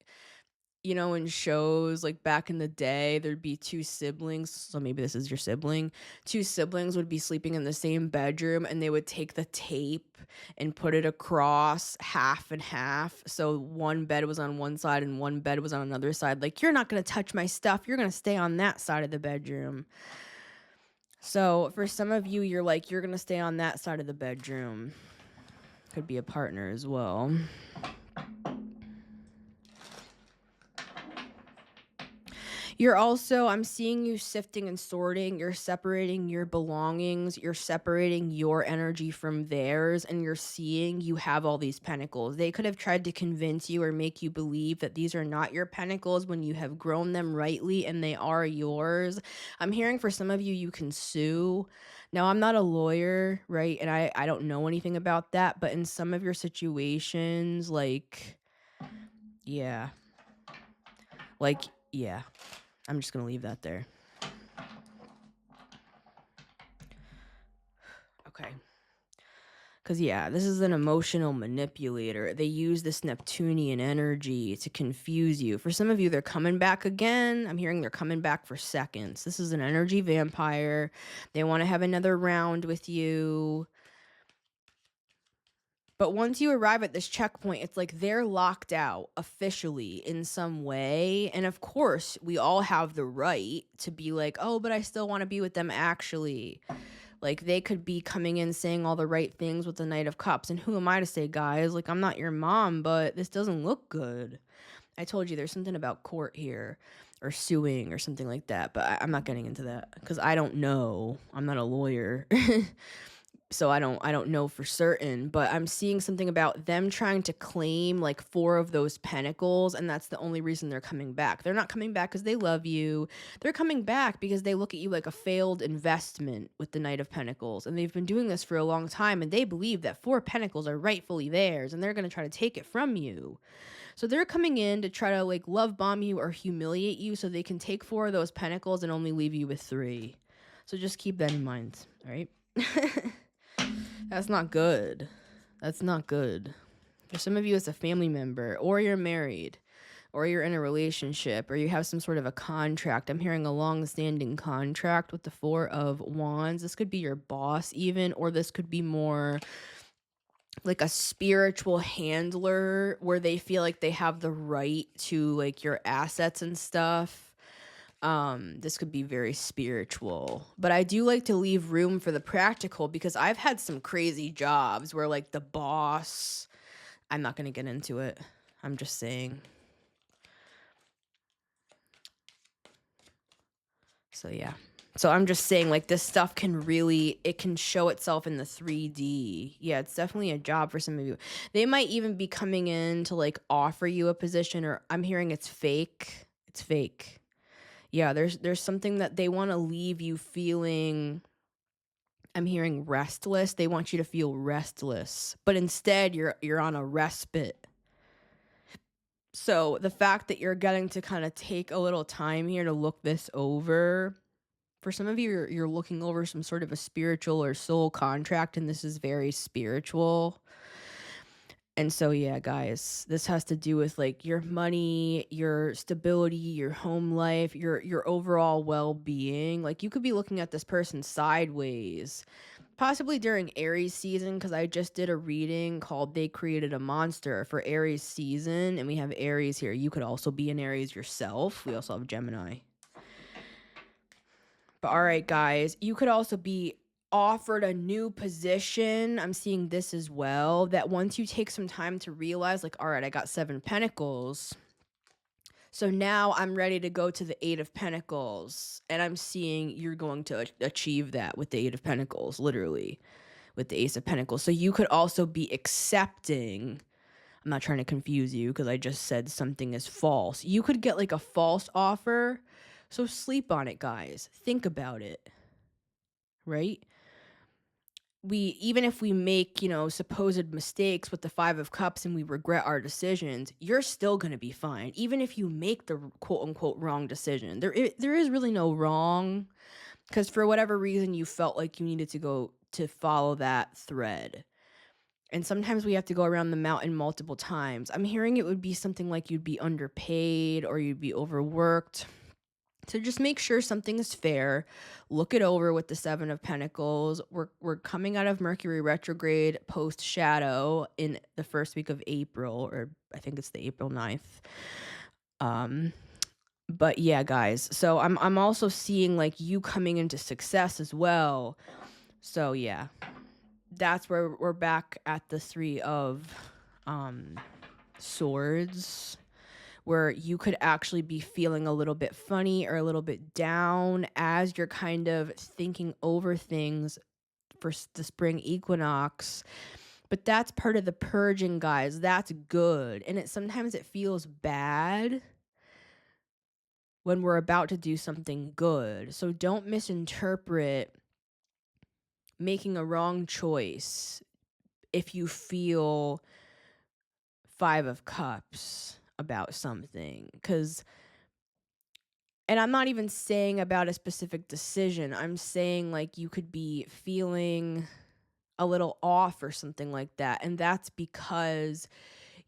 in shows, like, back in the day, there'd be 2 siblings, so maybe this is your sibling. 2 siblings would be sleeping in the same bedroom, and they would take the tape and put it across half and half, so one bed was on one side and one bed was on another side, like, "You're not gonna touch my stuff, you're gonna stay on that side of the bedroom." So, for some of you, you're like, "You're gonna stay on that side of the bedroom." Could be a partner as well. I'm seeing you sifting and sorting, you're separating your belongings, you're separating your energy from theirs, and you're seeing you have all these pentacles. They could have tried to convince you or make you believe that these are not your pentacles when you have grown them rightly and they are yours. I'm hearing for some of you, you can sue. Now, I'm not a lawyer, right? And I don't know anything about that, but in some of your situations, yeah, like, yeah. I'm just gonna leave that there. Okay. Because, yeah, this is an emotional manipulator. They use this Neptunian energy to confuse you. For some of you, they're coming back again. I'm hearing they're coming back for seconds. This is an energy vampire. They want to have another round with you. But once you arrive at this checkpoint, it's like they're locked out officially in some way. And of course, we all have the right to be like, "Oh, but I still want to be with them actually." Like, they could be coming in saying all the right things with the Knight of Cups. And who am I to say, guys? Like, I'm not your mom, but this doesn't look good. I told you there's something about court here or suing or something like that. But I'm not getting into that because I don't know. I'm not a lawyer. So I don't know for certain, but I'm seeing something about them trying to claim like 4 of those pentacles, and that's the only reason they're coming back. They're not coming back because they love you. They're coming back because they look at you like a failed investment with the Knight of Pentacles, and they've been doing this for a long time, and they believe that 4 pentacles are rightfully theirs, and they're going to try to take it from you. So they're coming in to try to like love bomb you or humiliate you so they can take 4 of those pentacles and only leave you with 3. So just keep that in mind, all right? That's not good. That's not good. For some of you, it's a family member, or you're married, or you're in a relationship, or you have some sort of a contract. I'm hearing a long-standing contract with the 4 of Wands. This could be your boss even, or this could be more like a spiritual handler where they feel like they have the right to like your assets and stuff. This could be very spiritual, but I do like to leave room for the practical because I've had some crazy jobs where like the boss, I'm not going to get into it. I'm just saying. So yeah. So I'm just saying like this stuff it can show itself in the 3D. Yeah, it's definitely a job for some of you. They might even be coming in to like offer you a position, or I'm hearing it's fake. It's fake. Yeah, there's something that they want to leave you feeling. I'm hearing restless. They want you to feel restless, but instead you're on a respite. So the fact that you're getting to kind of take a little time here to look this over, for some of you, you're looking over some sort of a spiritual or soul contract, and this is very spiritual. And so, yeah, guys, this has to do with like your money, your stability, your home life, your overall well-being. Like you could be looking at this person sideways, possibly during Aries season, because I just did a reading called They Created a Monster for Aries season, and we have Aries here. You could also be an Aries yourself. We also have Gemini. But all right, guys, you could also be offered a new position. I'm seeing this as well, that once you take some time to realize like, all right, I got 7 pentacles. So now I'm ready to go to the 8 of Pentacles, and I'm seeing you're going to achieve that with the 8 of Pentacles, literally with the Ace of Pentacles. So you could also be accepting, I'm not trying to confuse you because I just said something is false. You could get like a false offer. So sleep on it, guys. Think about it. Right? even if we make, supposed mistakes with the 5 of cups and we regret our decisions, you're still going to be fine. Even if you make the quote unquote wrong decision, there is really no wrong, because for whatever reason you felt like you needed to go to follow that thread. And sometimes we have to go around the mountain multiple times. I'm hearing it would be something like you'd be underpaid or you'd be overworked. So just make sure something is fair. Look it over with the 7 of Pentacles. We're coming out of Mercury retrograde post shadow in the first week of April, or I think it's the April 9th. But yeah, guys. So I'm also seeing like you coming into success as well. So yeah. That's where we're back at the 3 of Swords, where you could actually be feeling a little bit funny or a little bit down as you're kind of thinking over things for the spring equinox. But that's part of the purging, guys. That's good. And sometimes it feels bad when we're about to do something good. So don't misinterpret making a wrong choice if you feel 5 of cups about something. And I'm not even saying about a specific decision. I'm saying like you could be feeling a little off or something like that. And that's because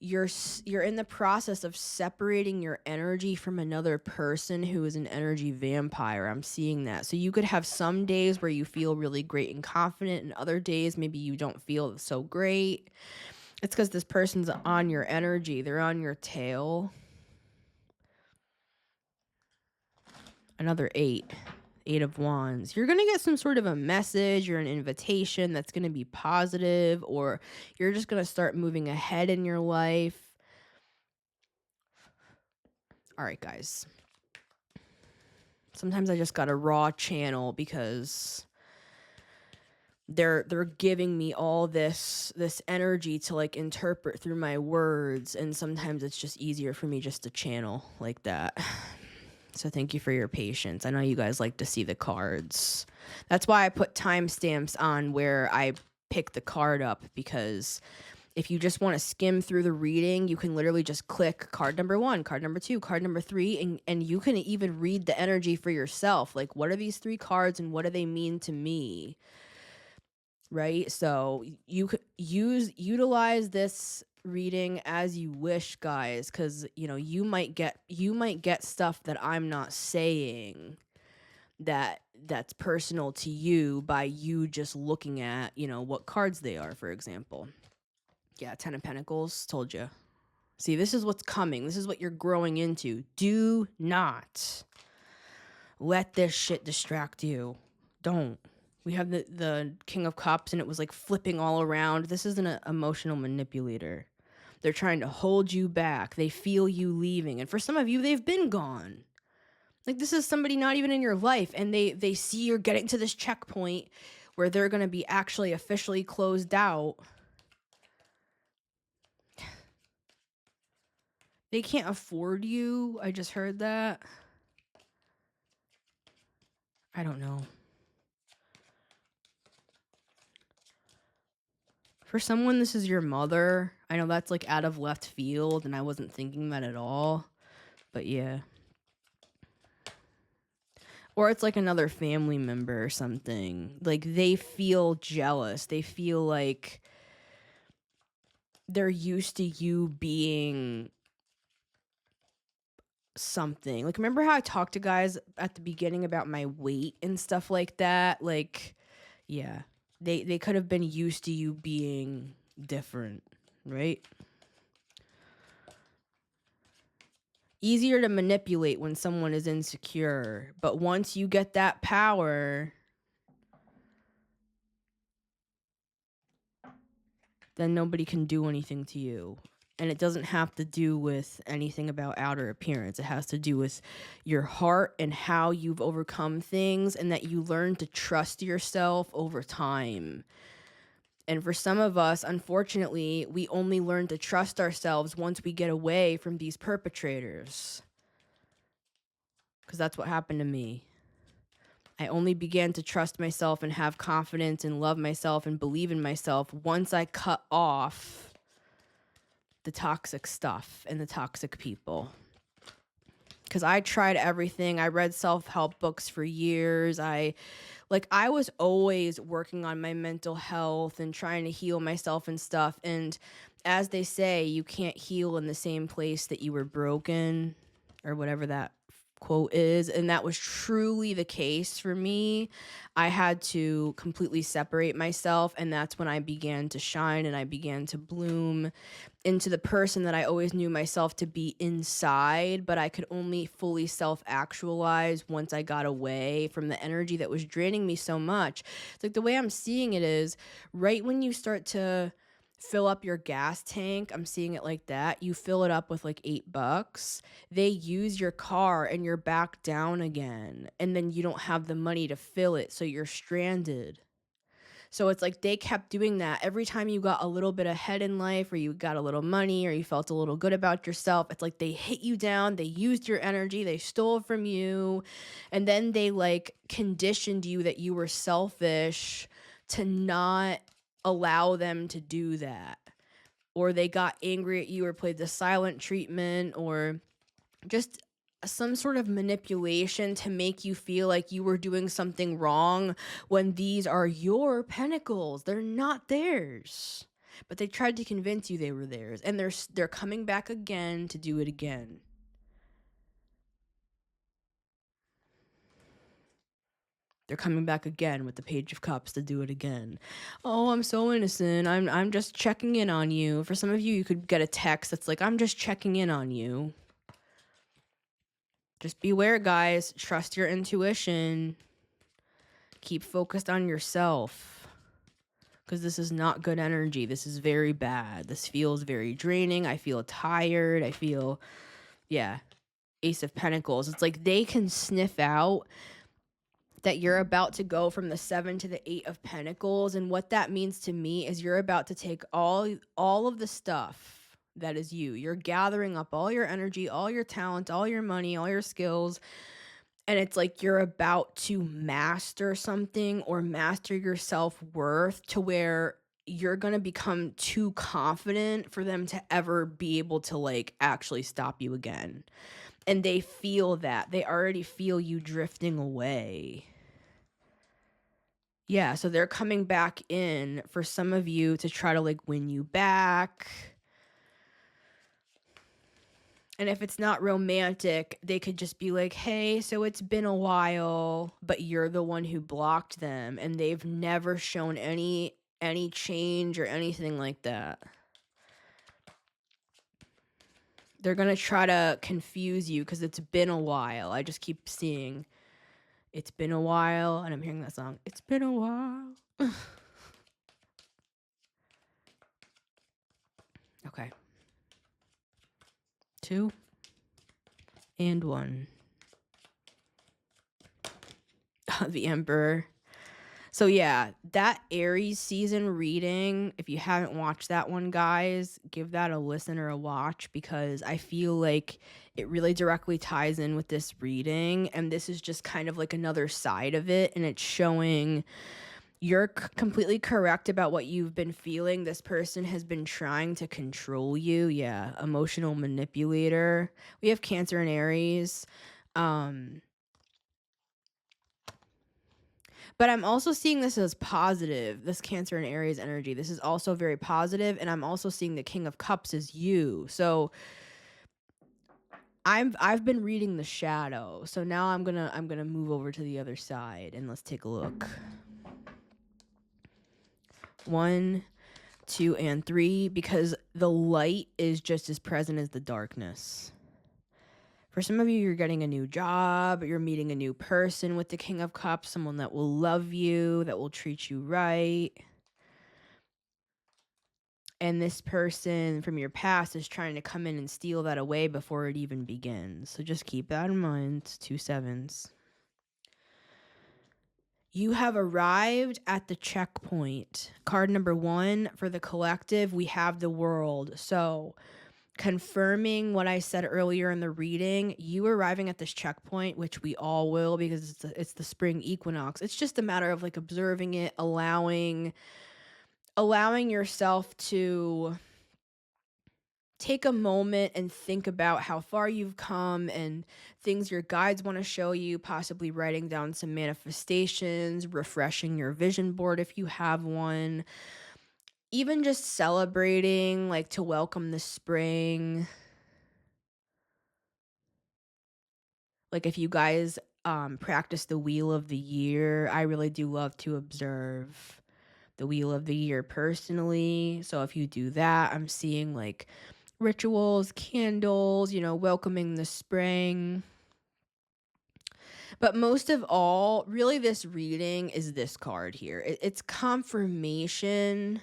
you're in the process of separating your energy from another person who is an energy vampire. I'm seeing that. So you could have some days where you feel really great and confident, and other days maybe you don't feel so great. It's because this person's on your energy. They're on your tail. Another 8 of Wands. You're going to get some sort of a message or an invitation that's going to be positive, or you're just going to start moving ahead in your life. All right, guys. Sometimes I just got a raw channel because they're giving me all this energy to like interpret through my words, and sometimes it's just easier for me just to channel like that. So thank you for your patience. I know you guys like to see the cards. That's why I put timestamps on where I pick the card up, because if you just want to skim through the reading, you can literally just click card number 1, card number 2, card number 3, and you can even read the energy for yourself. Like, what are these 3 cards and what do they mean to me? Right? So you could utilize this reading as you wish, guys, because you might get stuff that I'm not saying that's personal to you by you just looking at what cards they are. For example, yeah, 10 of Pentacles, told you. See, this is what's coming. This is what you're growing into. Do not let this shit distract you. Don't. We have the King of Cups, and it was like flipping all around. This isn't an emotional manipulator. They're trying to hold you back. They feel you leaving. And for some of you, they've been gone. Like, this is somebody not even in your life, and they see you're getting to this checkpoint where they're going to be actually officially closed out. They can't afford you. I just heard that. I don't know. For someone, this is your mother. I know that's like out of left field, and I wasn't thinking that at all. But yeah. Or it's like another family member or something. Like, they feel jealous. They feel like they're used to you being something. Like, remember how I talked to guys at the beginning about my weight and stuff like that? Like, yeah. They could have been used to you being different, right? Easier to manipulate when someone is insecure, but once you get that power, then nobody can do anything to you. And it doesn't have to do with anything about outer appearance. It has to do with your heart and how you've overcome things, and that you learn to trust yourself over time. And for some of us, unfortunately, we only learn to trust ourselves once we get away from these perpetrators. Because that's what happened to me. I only began to trust myself and have confidence and love myself and believe in myself once I cut off the toxic stuff and the toxic people. Because I tried everything. I read self-help books for years. I was always working on my mental health and trying to heal myself and stuff. And as they say, you can't heal in the same place that you were broken, or whatever that quote is. And that was truly the case for me. I had to completely separate myself, and that's when I began to shine and I began to bloom into the person that I always knew myself to be inside, but I could only fully self-actualize once I got away from the energy that was draining me so much. It's like, the way I'm seeing it is, right when you start to fill up your gas tank, I'm seeing it like that. You fill it up with like $8. They use your car and you're back down again. And then you don't have the money to fill it, so you're stranded. So it's like they kept doing that. Every time you got a little bit ahead in life, or you got a little money, or you felt a little good about yourself, it's like they hit you down, they used your energy, they stole from you, and then they like conditioned you that you were selfish to not allow them to do that. Or they got angry at you or played the silent treatment, or just some sort of manipulation to make you feel like you were doing something wrong when these are your pentacles. They're not theirs. But they tried to convince you they were theirs, and they're coming back again to do it again. They're coming back again with the Page of Cups to do it again. Oh, I'm so innocent. I'm just checking in on you. For some of you, you could get a text that's like, I'm just checking in on you. Just beware, guys. Trust your intuition. Keep focused on yourself. Because this is not good energy. This is very bad. This feels very draining. I feel tired. I feel, Ace of Pentacles. It's like they can sniff out that you're about to go from the 7 to the 8 of Pentacles. And what that means to me is you're about to take all of the stuff that is you. You're gathering up all your energy, all your talent, all your money, all your skills. And it's like you're about to master something or master your self-worth to where you're going to become too confident for them to ever be able to like actually stop you again. And they feel that. They already feel you drifting away. Yeah, so they're coming back in for some of you to try to like win you back. And if it's not romantic, they could just be like, hey, so it's been a while, but you're the one who blocked them, and they've never shown any change or anything like that. They're going to try to confuse you because it's been a while. I just keep seeing it's been a while, and I'm hearing that song. It's been a while. Okay. 2 and 1. The Emperor. So yeah, that Aries season reading, if you haven't watched that one, guys, give that a listen or a watch, because I feel like it really directly ties in with this reading, and this is just kind of like another side of it, and it's showing you're completely correct about what you've been feeling. This person has been trying to control you. Yeah, emotional manipulator. We have Cancer and Aries. But I'm also seeing this as positive, this Cancer and Aries energy. This is also very positive, and I'm also seeing the King of Cups as you. So I've been reading the shadow. So now I'm gonna move over to the other side, and let's take a look. 1, 2, and 3, because the light is just as present as the darkness. For some of you, you're getting a new job, you're meeting a new person with the King of Cups, someone that will love you, that will treat you right. And this person from your past is trying to come in and steal that away before it even begins. So just keep that in mind. 2 7s. You have arrived at the checkpoint. Card number 1 for the collective, we have the World. So confirming what I said earlier in the reading, you arriving at this checkpoint, which we all will because it's the spring equinox. It's just a matter of like observing it, allowing yourself to take a moment and think about how far you've come and things your guides want to show you, possibly writing down some manifestations, refreshing your vision board if you have one, even just celebrating, like to welcome the spring. Like if you guys practice the wheel of the year, I really do love to observe the wheel of the year personally. So if you do that, I'm seeing like rituals, candles, welcoming the spring. But most of all, really this reading is this card here. It's confirmation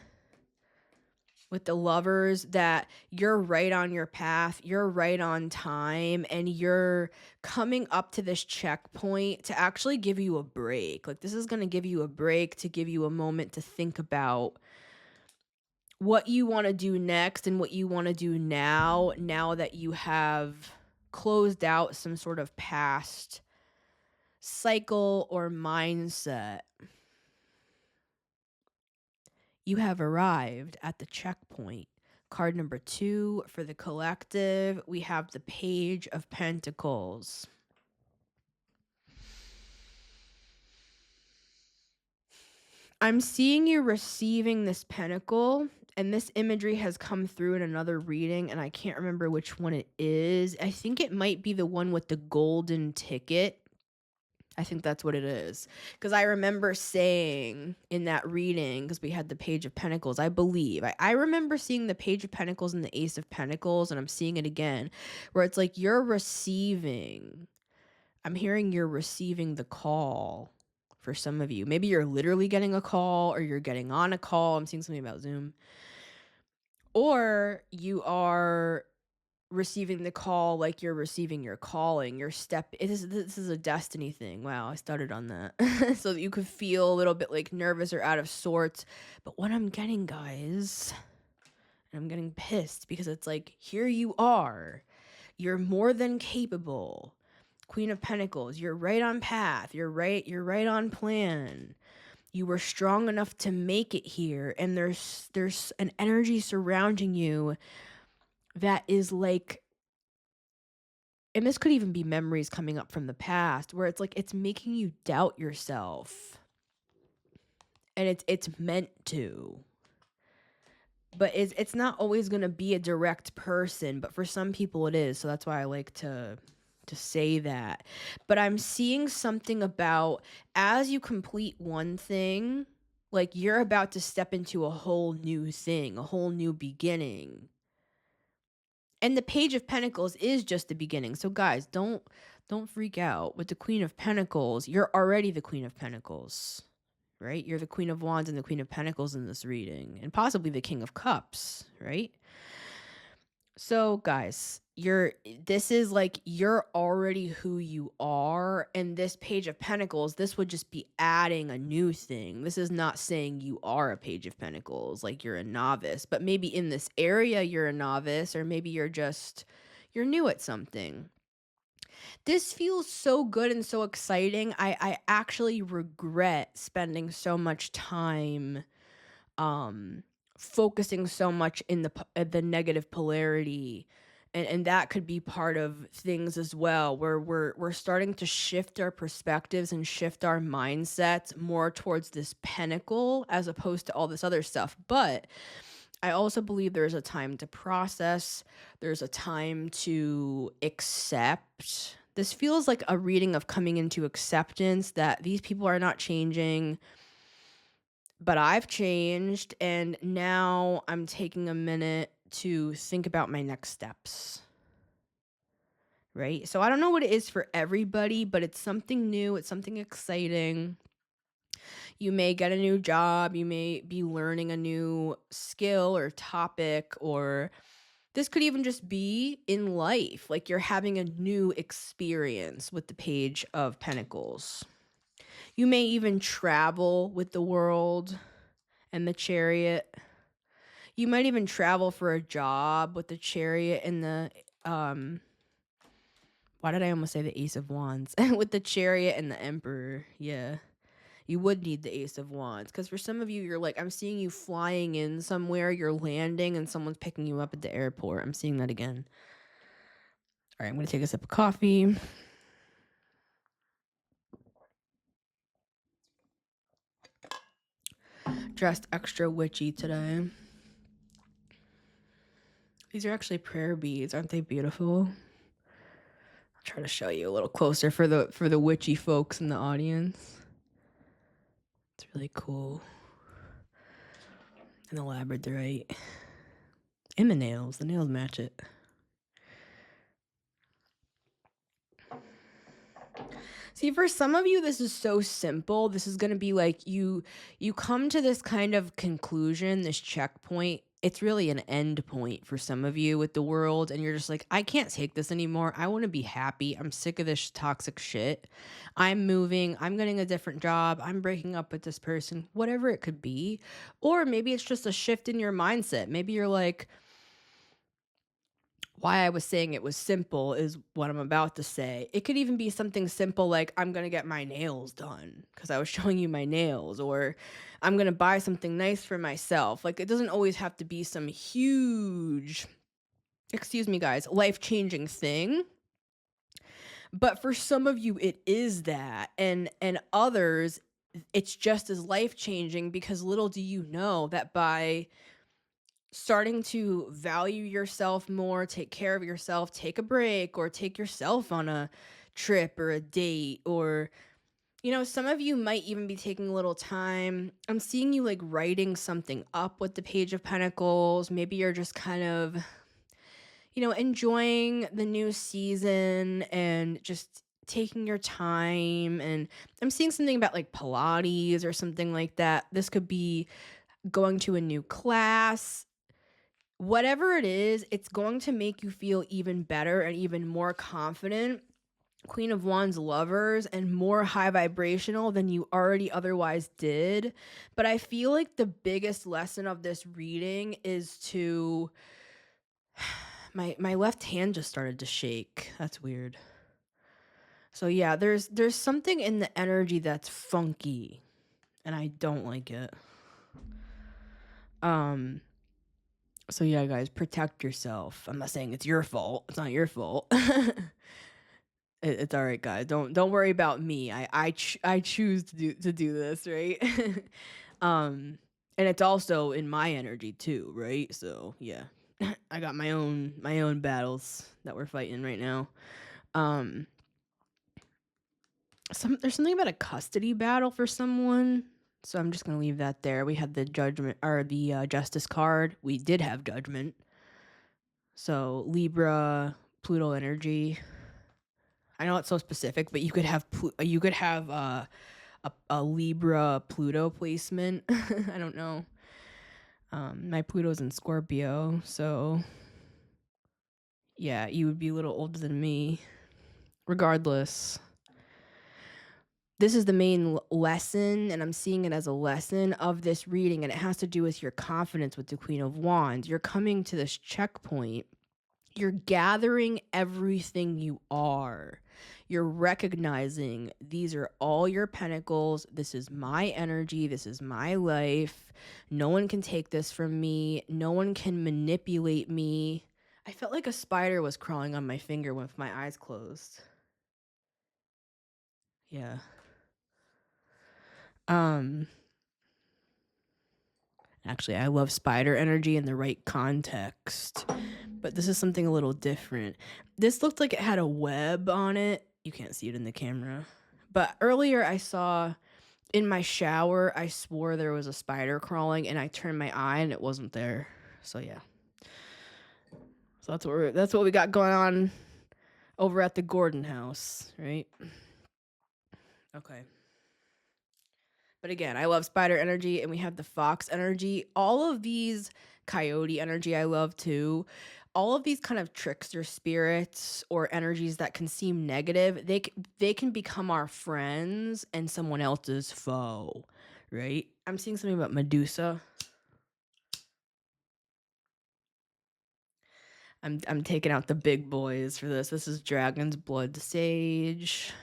with the Lovers that you're right on your path, you're right on time, and you're coming up to this checkpoint to actually give you a break. Like this is going to give you a break, to give you a moment to think about what you want to do next and what you want to do now that you have closed out some sort of past cycle or mindset. You have arrived at the checkpoint. Card number 2 for the collective, we have the Page of Pentacles. I'm seeing you receiving this pentacle, and this imagery has come through in another reading, and I can't remember which one it is. I think it might be the one with the golden ticket. I think that's what it is. Because I remember saying in that reading, because we had the Page of Pentacles, I believe. I remember seeing the Page of Pentacles and the Ace of Pentacles, and I'm seeing it again, where it's like you're receiving. I'm hearing you're receiving the call for some of you. Maybe you're literally getting a call, or you're getting on a call. I'm seeing something about Zoom. Or you are receiving the call like you're receiving your calling, your step. This is a destiny thing. Wow, I started on that. So that you could feel a little bit like nervous or out of sorts. But what I'm getting, guys, and I'm getting pissed because it's like, here you are. You're more than capable. Queen of Pentacles, you're right on path. You're right on plan. You were strong enough to make it here, and there's an energy surrounding you that is like, and this could even be memories coming up from the past, where it's like it's making you doubt yourself. And it's meant to. But it's not always going to be a direct person, but for some people it is. So that's why I like to say that. But I'm seeing something about, as you complete one thing, like you're about to step into a whole new thing, a whole new beginning. And the Page of Pentacles is just the beginning. So guys, don't freak out. With the Queen of Pentacles, you're already the Queen of Pentacles, right? You're the Queen of Wands and the Queen of Pentacles in this reading, and possibly the King of Cups, right? So guys, this is like you're already who you are, and this Page of Pentacles, this would just be adding a new thing. This is not saying you are a Page of Pentacles, like you're a novice, but maybe in this area you're a novice, or maybe you're new at something. This feels so good and so exciting. I actually regret spending so much time focusing so much in the negative polarity, and that could be part of things as well, where we're starting to shift our perspectives and shift our mindsets more towards this pentacle as opposed to all this other stuff. But I also believe there's a time to process, there's a time to accept. This feels like a reading of coming into acceptance that these people are not changing, but I've changed, and now I'm taking a minute to think about my next steps. Right? So I don't know what it is for everybody, but it's something new, it's something exciting. You may get a new job, you may be learning a new skill or topic, or this could even just be in life, like you're having a new experience with the Page of Pentacles. You may even travel with the World and the Chariot. You might even travel for a job with the Chariot and the why did I almost say the Ace of Wands? With the Chariot and the Emperor. Yeah. You would need the Ace of Wands because for some of you, you're like, I'm seeing you flying in somewhere, you're landing, and someone's picking you up at the airport. I'm seeing that again. All right, I'm going to take a sip of coffee. Dressed extra witchy today. These are actually prayer beads. Aren't they beautiful? I'll try to show you a little closer for the witchy folks in the audience. It's really cool. And the labradorite. And the nails. The nails match it. See, for some of you, this is so simple. This is going to be like you come to this kind of conclusion, this checkpoint. It's really an end point for some of you with the world. And you're just like, I can't take this anymore. I want to be happy. I'm sick of this toxic shit. I'm moving. I'm getting a different job. I'm breaking up with this person, whatever it could be. Or maybe it's just a shift in your mindset. Maybe you're like, why I was saying it was simple is what I'm about to say. It could even be something simple like I'm going to get my nails done because I was showing you my nails, or I'm going to buy something nice for myself. Like, it doesn't always have to be some huge, excuse me guys, life-changing thing. But for some of you it is that, and others it's just as life-changing because little do you know that by starting to value yourself more, take care of yourself, take a break, or take yourself on a trip or a date, or some of you might even be taking a little time. I'm seeing you like writing something up with the Page of Pentacles. Maybe you're just kind of enjoying the new season and just taking your time. And I'm seeing something about like Pilates or something like that. This could be going to a new class. Whatever it is, it's going to make you feel even better and even more confident, Queen of Wands lovers, and more high vibrational than you already otherwise did. But I feel like the biggest lesson of this reading is to my left hand just started to shake. That's weird. So yeah, there's something in the energy that's funky and I don't like it. So yeah, guys, protect yourself. I'm not saying it's your fault. It's not your fault. It's all right, guys. Don't worry about me. I choose to do this, right? And it's also in my energy too, right? So yeah, I got my own battles that we're fighting right now. There's something about a custody battle for someone. So I'm just gonna leave that there. We had the judgment or the justice card. We did have judgment. So Libra, Pluto energy. I know it's so specific, but you could have a Libra Pluto placement. I don't know. My Pluto's in Scorpio, so yeah, you would be a little older than me. Regardless, this is the main lesson, and I'm seeing it as a lesson of this reading, and it has to do with your confidence with the Queen of Wands. You're coming to this checkpoint. You're gathering everything you are. You're recognizing these are all your pentacles. This is my energy. This is my life. No one can take this from me. No one can manipulate me. I felt like a spider was crawling on my finger with my eyes closed. Yeah. Actually, I love spider energy in the right context, but this is something a little different. This looked like it had a web on it. You can't see it in the camera. But earlier I saw in my shower, I swore there was a spider crawling, and I turned my eye and it wasn't there. So yeah. So that's what we got going on over at the Gordon house, right? Okay. But again, I love spider energy, and we have the fox energy. All of these, coyote energy I love too. All of these kind of trickster spirits or energies that can seem negative, they can become our friends and someone else's foe, right? I'm seeing something about Medusa. I'm taking out the big boys for this. This is Dragon's Blood Sage.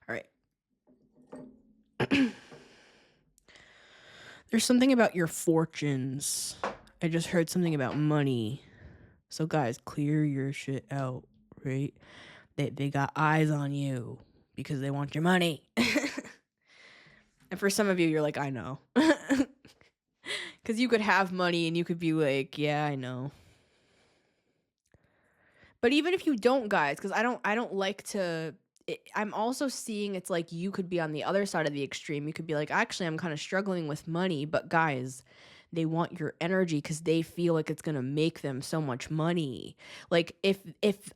All right. There's something about your fortunes. I just heard something about money. So guys, clear your shit out, right? They got eyes on you because they want your money. And for some of you, you're like, I know. Because you could have money and you could be like, yeah, I know. But even if you don't, guys, because I don't like to. I'm also seeing it's like you could be on the other side of the extreme. You could be like, actually, I'm kind of struggling with money, but guys, they want your energy because they feel like it's gonna make them so much money. Like if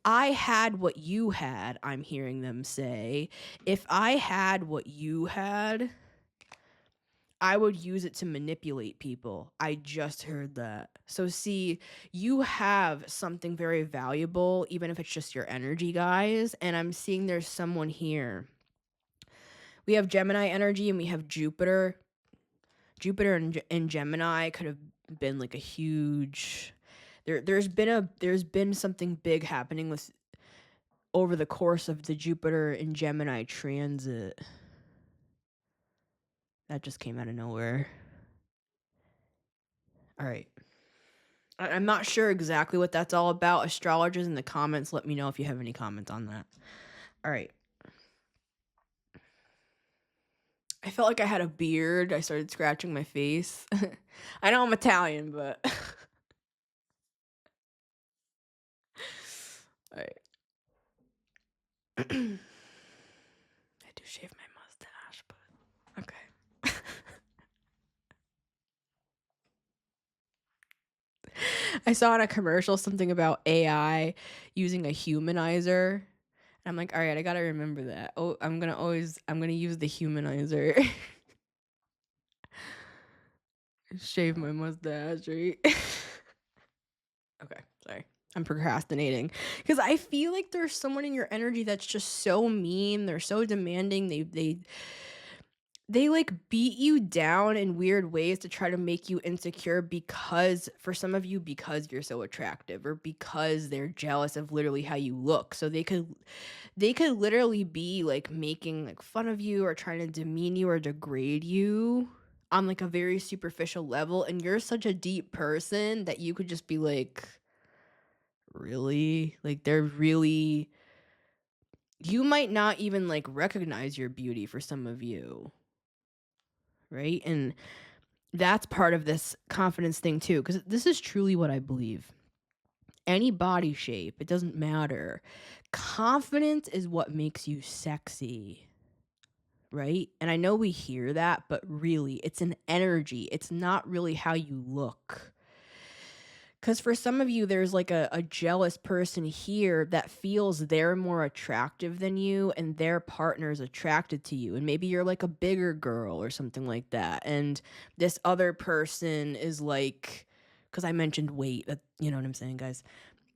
I had what you had, I'm hearing them say, if I had what you had, I would use it to manipulate people. I just heard that. So see, you have something very valuable, even if it's just your energy, guys. And I'm seeing there's someone here. We have Gemini energy and we have Jupiter. Jupiter and Gemini could have been like a huge there's been something big happening with over the course of the Jupiter and Gemini transit. That just came out of nowhere. All right. I'm not sure exactly what that's all about. Astrologers in the comments, let me know if you have any comments on that. All right. I felt like I had a beard. I started scratching my face. I know I'm Italian, but... All right. I do shave my mustache, but... Okay. I saw in a commercial something about AI using a humanizer. And I'm like, all right, I gotta remember that. Oh, I'm gonna use the humanizer. Shave my mustache, right? Okay, sorry. I'm procrastinating because I feel like there's someone in your energy that's just so mean. They're so demanding. They like beat you down in weird ways to try to make you insecure because for some of you because you're so attractive or because they're jealous of literally how you look. So they could literally be like making like fun of you or trying to demean you or degrade you on like a very superficial level, and you're such a deep person that you could just be like, really? Like they're really, you might not even like recognize your beauty for some of you, right? And that's part of this confidence thing too, because this is truly what I believe. Any body shape, it doesn't matter. Confidence is what makes you sexy, right? And I know we hear that, but really, it's an energy. It's not really how you look. Because for some of you, there's like a jealous person here that feels they're more attractive than you and their partner's attracted to you. And maybe you're like a bigger girl or something like that. And this other person is like, because I mentioned weight, that, you know what I'm saying, guys?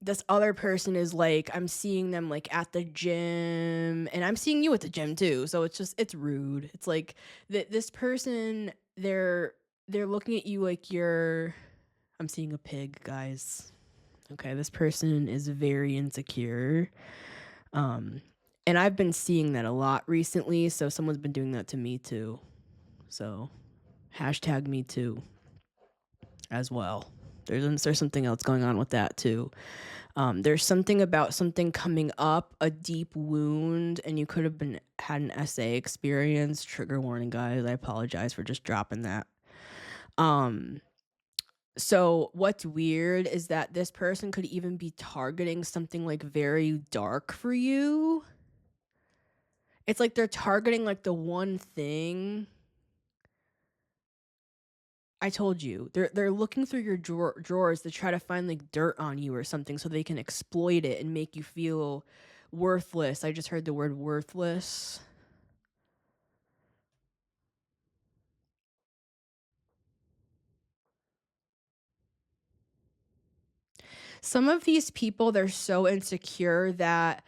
This other person is like, I'm seeing them like at the gym and I'm seeing you at the gym too. So it's just, it's rude. It's like this person, they're looking at you like you're, I'm seeing a pig, guys. Okay, this person is very insecure. And I've been seeing that a lot recently, so someone's been doing that to me too. So, hashtag me too as well. There's something else going on with that too. There's something about something coming up, a deep wound, and you could have had an essay experience. Trigger warning, guys. I apologize for just dropping that. So what's weird is that this person could even be targeting something like very dark for you. It's like they're targeting like the one thing. I told you, they're looking through your drawers to try to find like dirt on you or something so they can exploit it and make you feel worthless. I just heard the word worthless. Some of these people, they're so insecure that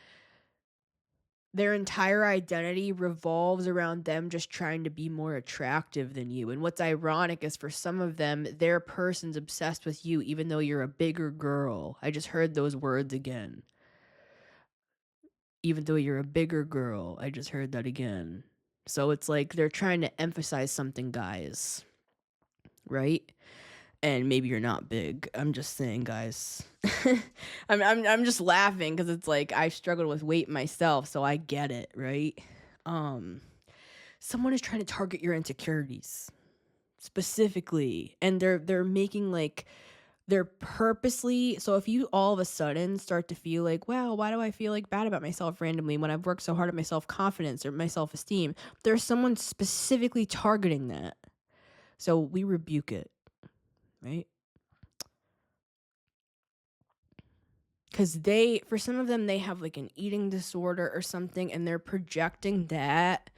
their entire identity revolves around them just trying to be more attractive than you. And what's ironic is for some of them, their person's obsessed with you, even though you're a bigger girl. I just heard those words again. Even though you're a bigger girl, I just heard that again. So it's like they're trying to emphasize something, guys. Right? And maybe you're not big. I'm just saying, guys. I'm just laughing because it's like I struggled with weight myself, so I get it, right? Someone is trying to target your insecurities specifically, and they're making like they're purposely. So if you all of a sudden start to feel like, wow, why do I feel like bad about myself randomly when I've worked so hard at my self-confidence or my self-esteem? There's someone specifically targeting that. So we rebuke it, right? Because for some of them, they have like an eating disorder or something, and they're projecting that.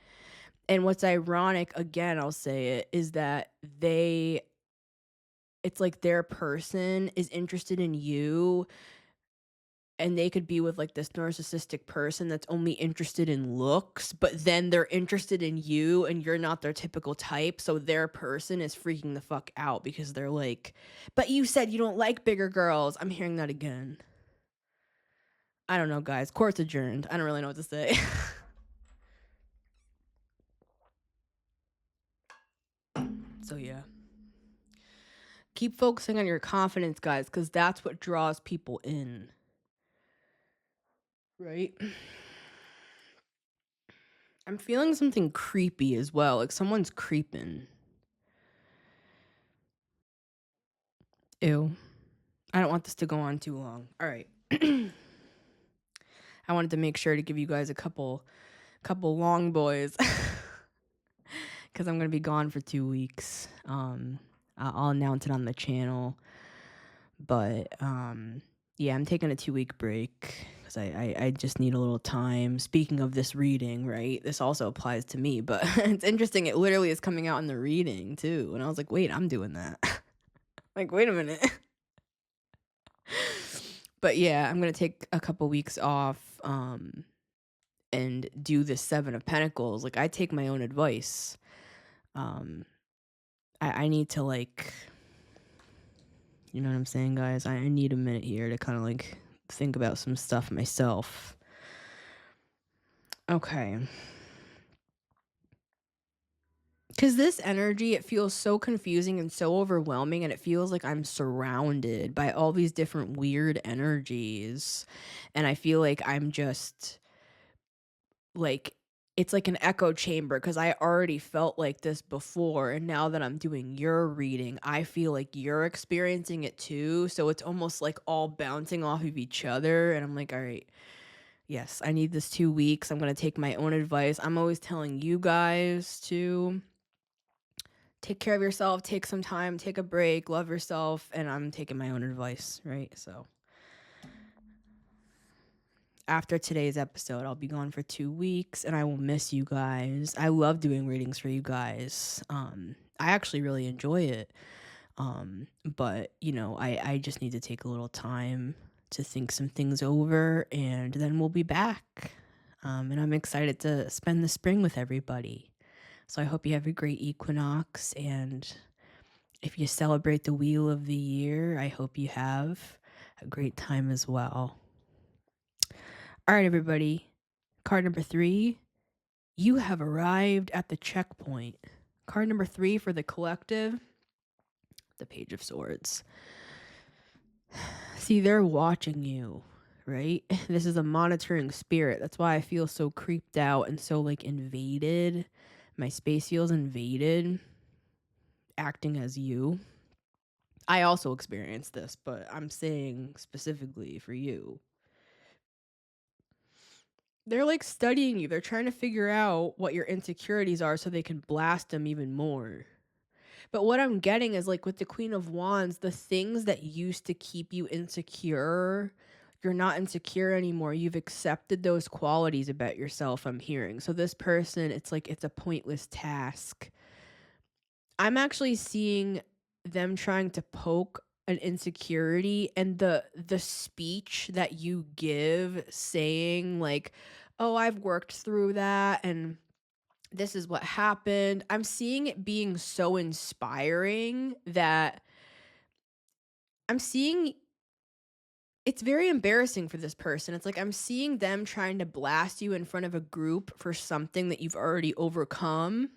And what's ironic, again, I'll say it, is that it's like their person is interested in you, and they could be with like this narcissistic person that's only interested in looks, but then they're interested in you and you're not their typical type. So their person is freaking the fuck out because they're like, but you said you don't like bigger girls. I'm hearing that again. I don't know, guys. Court's adjourned. I don't really know what to say. So, yeah. Keep focusing on your confidence, guys, because that's what draws people in. Right? I'm feeling something creepy as well. Like someone's creeping. Ew. I don't want this to go on too long. All right. I wanted to make sure to give you guys a couple long boys. Because I'm going to be gone for 2 weeks. I'll announce it on the channel. But, yeah, I'm taking a 2-week break because I just need a little time. Speaking of this reading, right? This also applies to me. But it's interesting. It literally is coming out in the reading, too. And I was like, wait, I'm doing that. Like, wait a minute. But, yeah, I'm going to take a couple weeks off and do the 7 of Pentacles. Like, I take my own advice. I need to, like, you know what I'm saying, guys? I need a minute here to kind of, like, think about some stuff myself. Okay. Because this energy, it feels so confusing and so overwhelming, and it feels like I'm surrounded by all these different weird energies. And I feel like I'm just, like, it's like an echo chamber because I already felt like this before. And now that I'm doing your reading, I feel like you're experiencing it too. So it's almost like all bouncing off of each other. And I'm like, all right, yes, I need this 2 weeks. I'm going to take my own advice. I'm always telling you guys to take care of yourself, take some time, take a break, love yourself. And I'm taking my own advice, right? So after today's episode, I'll be gone for 2 weeks and I will miss you guys. I love doing readings for you guys. I actually really enjoy it. But you know, I just need to take a little time to think some things over and then we'll be back. And I'm excited to spend the spring with everybody. So I hope you have a great equinox, and if you celebrate the wheel of the year, I hope you have a great time as well. All right, everybody. Card number 3, you have arrived at the checkpoint. Card number 3 for the collective, the Page of Swords. See, they're watching you, right? This is a monitoring spirit. That's why I feel so creeped out and so, like, invaded. My space feels invaded, acting as you. I also experienced this, but I'm saying specifically for you. They're like studying you. They're trying to figure out what your insecurities are so they can blast them even more. But what I'm getting is, like, with the Queen of Wands, the things that used to keep you insecure, you're not insecure anymore. You've accepted those qualities about yourself, I'm hearing. So this person, it's like it's a pointless task. I'm actually seeing them trying to poke an insecurity, and the speech that you give saying like, oh, I've worked through that and this is what happened. I'm seeing it being so inspiring that I'm seeing it's very embarrassing for this person. It's like I'm seeing them trying to blast you in front of a group for something that you've already overcome.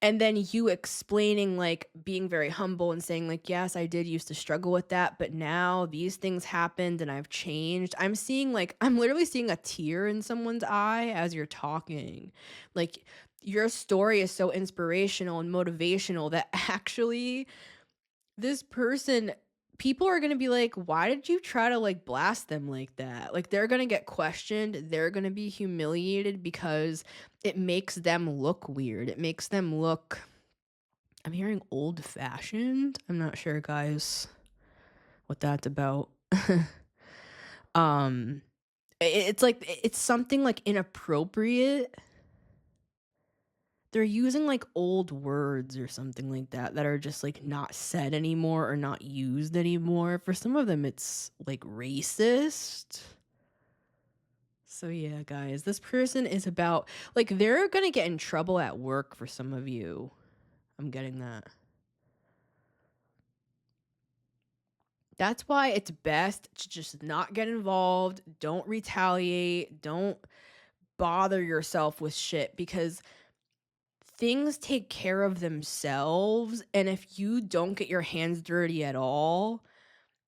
And then you explaining, like, being very humble and saying, like, yes, I did used to struggle with that, but now these things happened and I've changed. I'm literally seeing a tear in someone's eye as you're talking. Like, your story is so inspirational and motivational that actually this person people are gonna be like, "Why did you try to, like, blast them like that?" Like, they're gonna get questioned, they're gonna be humiliated because it makes them look weird, it makes them look I'm hearing old-fashioned? I'm not sure, guys, what that's about. Um, it's like it's something, like, inappropriate. They're using, like, old words or something like that, that are just, like, not said anymore or not used anymore. For some of them, it's, like, racist. So, yeah, guys, this person is about like, they're gonna get in trouble at work for some of you. I'm getting that. That's why it's best to just not get involved, don't retaliate, don't bother yourself with shit because things take care of themselves, and if you don't get your hands dirty at all,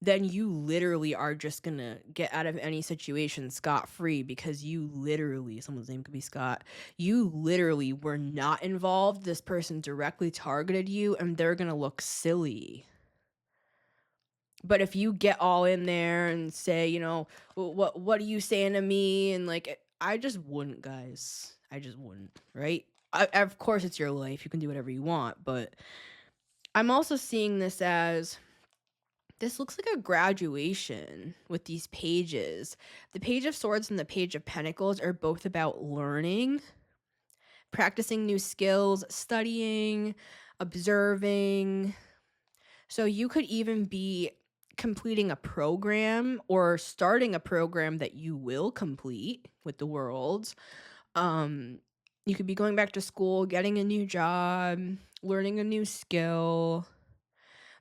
then you literally are just gonna get out of any situation scot-free because you literally someone's name could be Scott, you literally were not involved, this person directly targeted you, and they're gonna look silly. But if you get all in there and say, what are you saying to me?" And like, I just wouldn't, guys. I just wouldn't, right? Of course, it's your life. You can do whatever you want. But I'm also seeing this as this looks like a graduation with these pages. The Page of Swords and the Page of Pentacles are both about learning, practicing new skills, studying, observing. So you could even be completing a program or starting a program that you will complete with the world. Um, you could be going back to school, getting a new job, learning a new skill.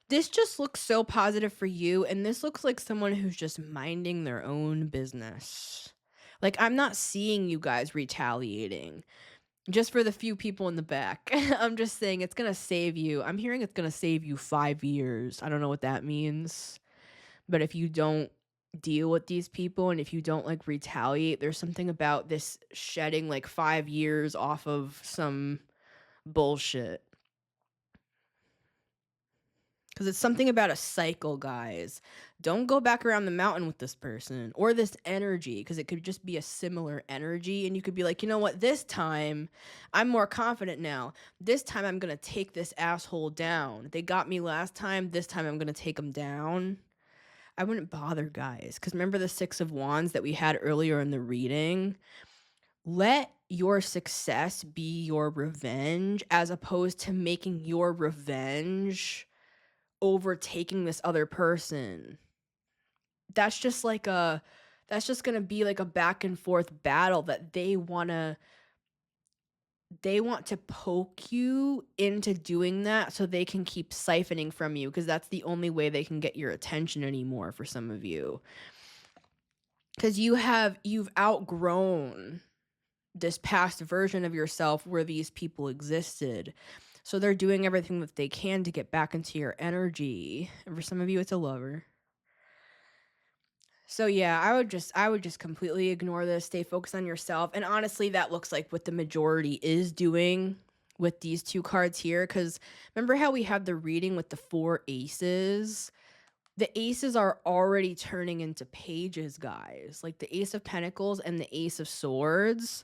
This just looks so positive for you, and this looks like someone who's just minding their own business. Like, I'm not seeing you guys retaliating. Just for the few people in the back. I'm just saying it's gonna save you. I'm hearing it's gonna save you 5 years. I don't know what that means, but if you don't deal with these people and if you don't, like, retaliate, there's something about this shedding, like, 5 years off of some bullshit. 'Cause it's something about a cycle, guys. Don't go back around the mountain with this person or this energy, because it could just be a similar energy, and you could be like, "You know what? This time, I'm more confident now. This time, I'm gonna take this asshole down. They got me last time. This time, I'm gonna take them down." I wouldn't bother, guys, because remember the Six of Wands that we had earlier in the reading? Let your success be your revenge as opposed to making your revenge overtaking this other person. That's just like a that's just gonna be like a back and forth battle that they want to poke you into doing that so they can keep siphoning from you because that's the only way they can get your attention anymore for some of you. Because you've outgrown this past version of yourself where these people existed. So they're doing everything that they can to get back into your energy. And for some of you, it's a lover. So yeah, I would just completely ignore this, stay focused on yourself. And honestly, that looks like what the majority is doing with these two cards here. Cause remember how we had the reading with the four aces? The aces are already turning into pages, guys. Like the Ace of Pentacles and the Ace of Swords.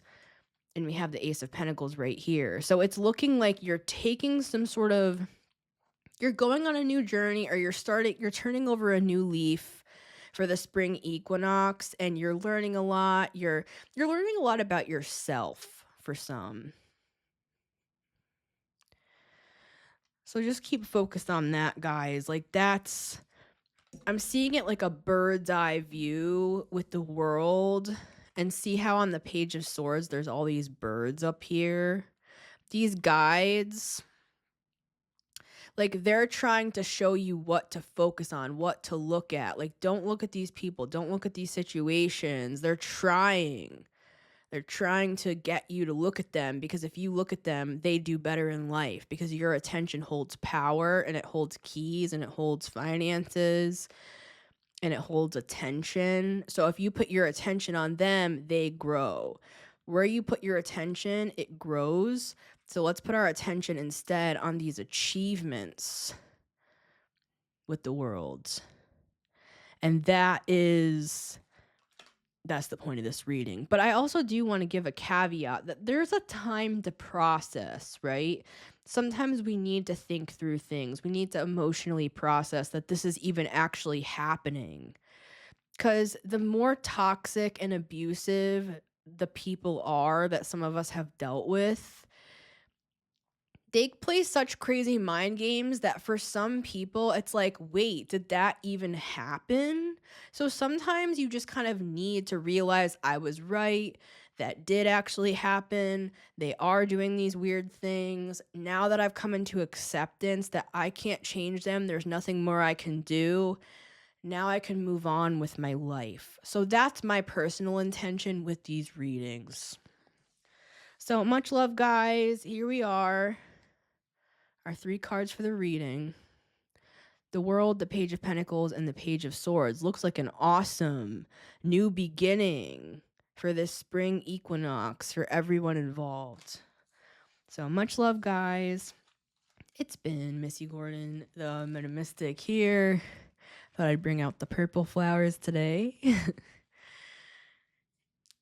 And we have the Ace of Pentacles right here. So it's looking like you're taking some sort of you're going on a new journey, or you're turning over a new leaf for the spring equinox, and you're learning a lot. You're learning a lot about yourself for some. So just keep focused on that, guys. Like I'm seeing it like a bird's eye view with the world, And see how on the Page of Swords there's all these birds up here? These guides, like, they're trying to show you what to focus on, what to look at. Like, don't look at these people, don't look at these situations. They're trying. They're trying to get you to look at them, because if you look at them, they do better in life, because your attention holds power, and it holds keys, and it holds finances, and it holds attention. So if you put your attention on them, they grow. Where you put your attention, it grows. So let's put our attention instead on these achievements with the world. And that's the point of this reading. But I also do want to give a caveat that there's a time to process, right? Sometimes we need to think through things. We need to emotionally process that this is even actually happening. Because the more toxic and abusive the people are that some of us have dealt with, they play such crazy mind games that for some people, it's like, wait, did that even happen? So sometimes you just kind of need to realize I was right. That did actually happen. They are doing these weird things. Now that I've come into acceptance that I can't change them, there's nothing more I can do. Now I can move on with my life. So that's my personal intention with these readings. So much love, guys. Here we are. Our 3 cards for the reading. The World, the Page of Pentacles, and the Page of Swords. Looks like an awesome new beginning for this spring equinox for everyone involved. So much love, guys. It's been Missy Gordon, the Metamystic here. Thought I'd bring out the purple flowers today.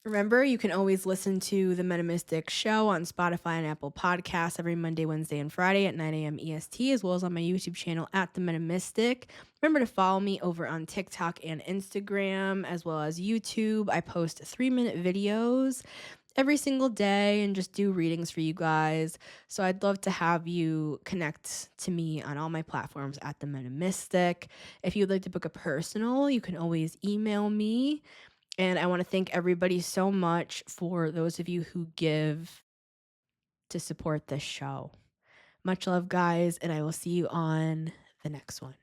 Remember, you can always listen to The Metamystic Show on Spotify and Apple Podcasts every Monday, Wednesday, and Friday at 9 a.m. EST, as well as on my YouTube channel at The Metamystic. Remember to follow me over on TikTok and Instagram, as well as YouTube. I post 3-minute videos every single day and just do readings for you guys. So I'd love to have you connect to me on all my platforms at The Metamystic. If you'd like to book a personal, you can always email me. And I want to thank everybody so much for those of you who give to support this show. Much love, guys, and I will see you on the next one.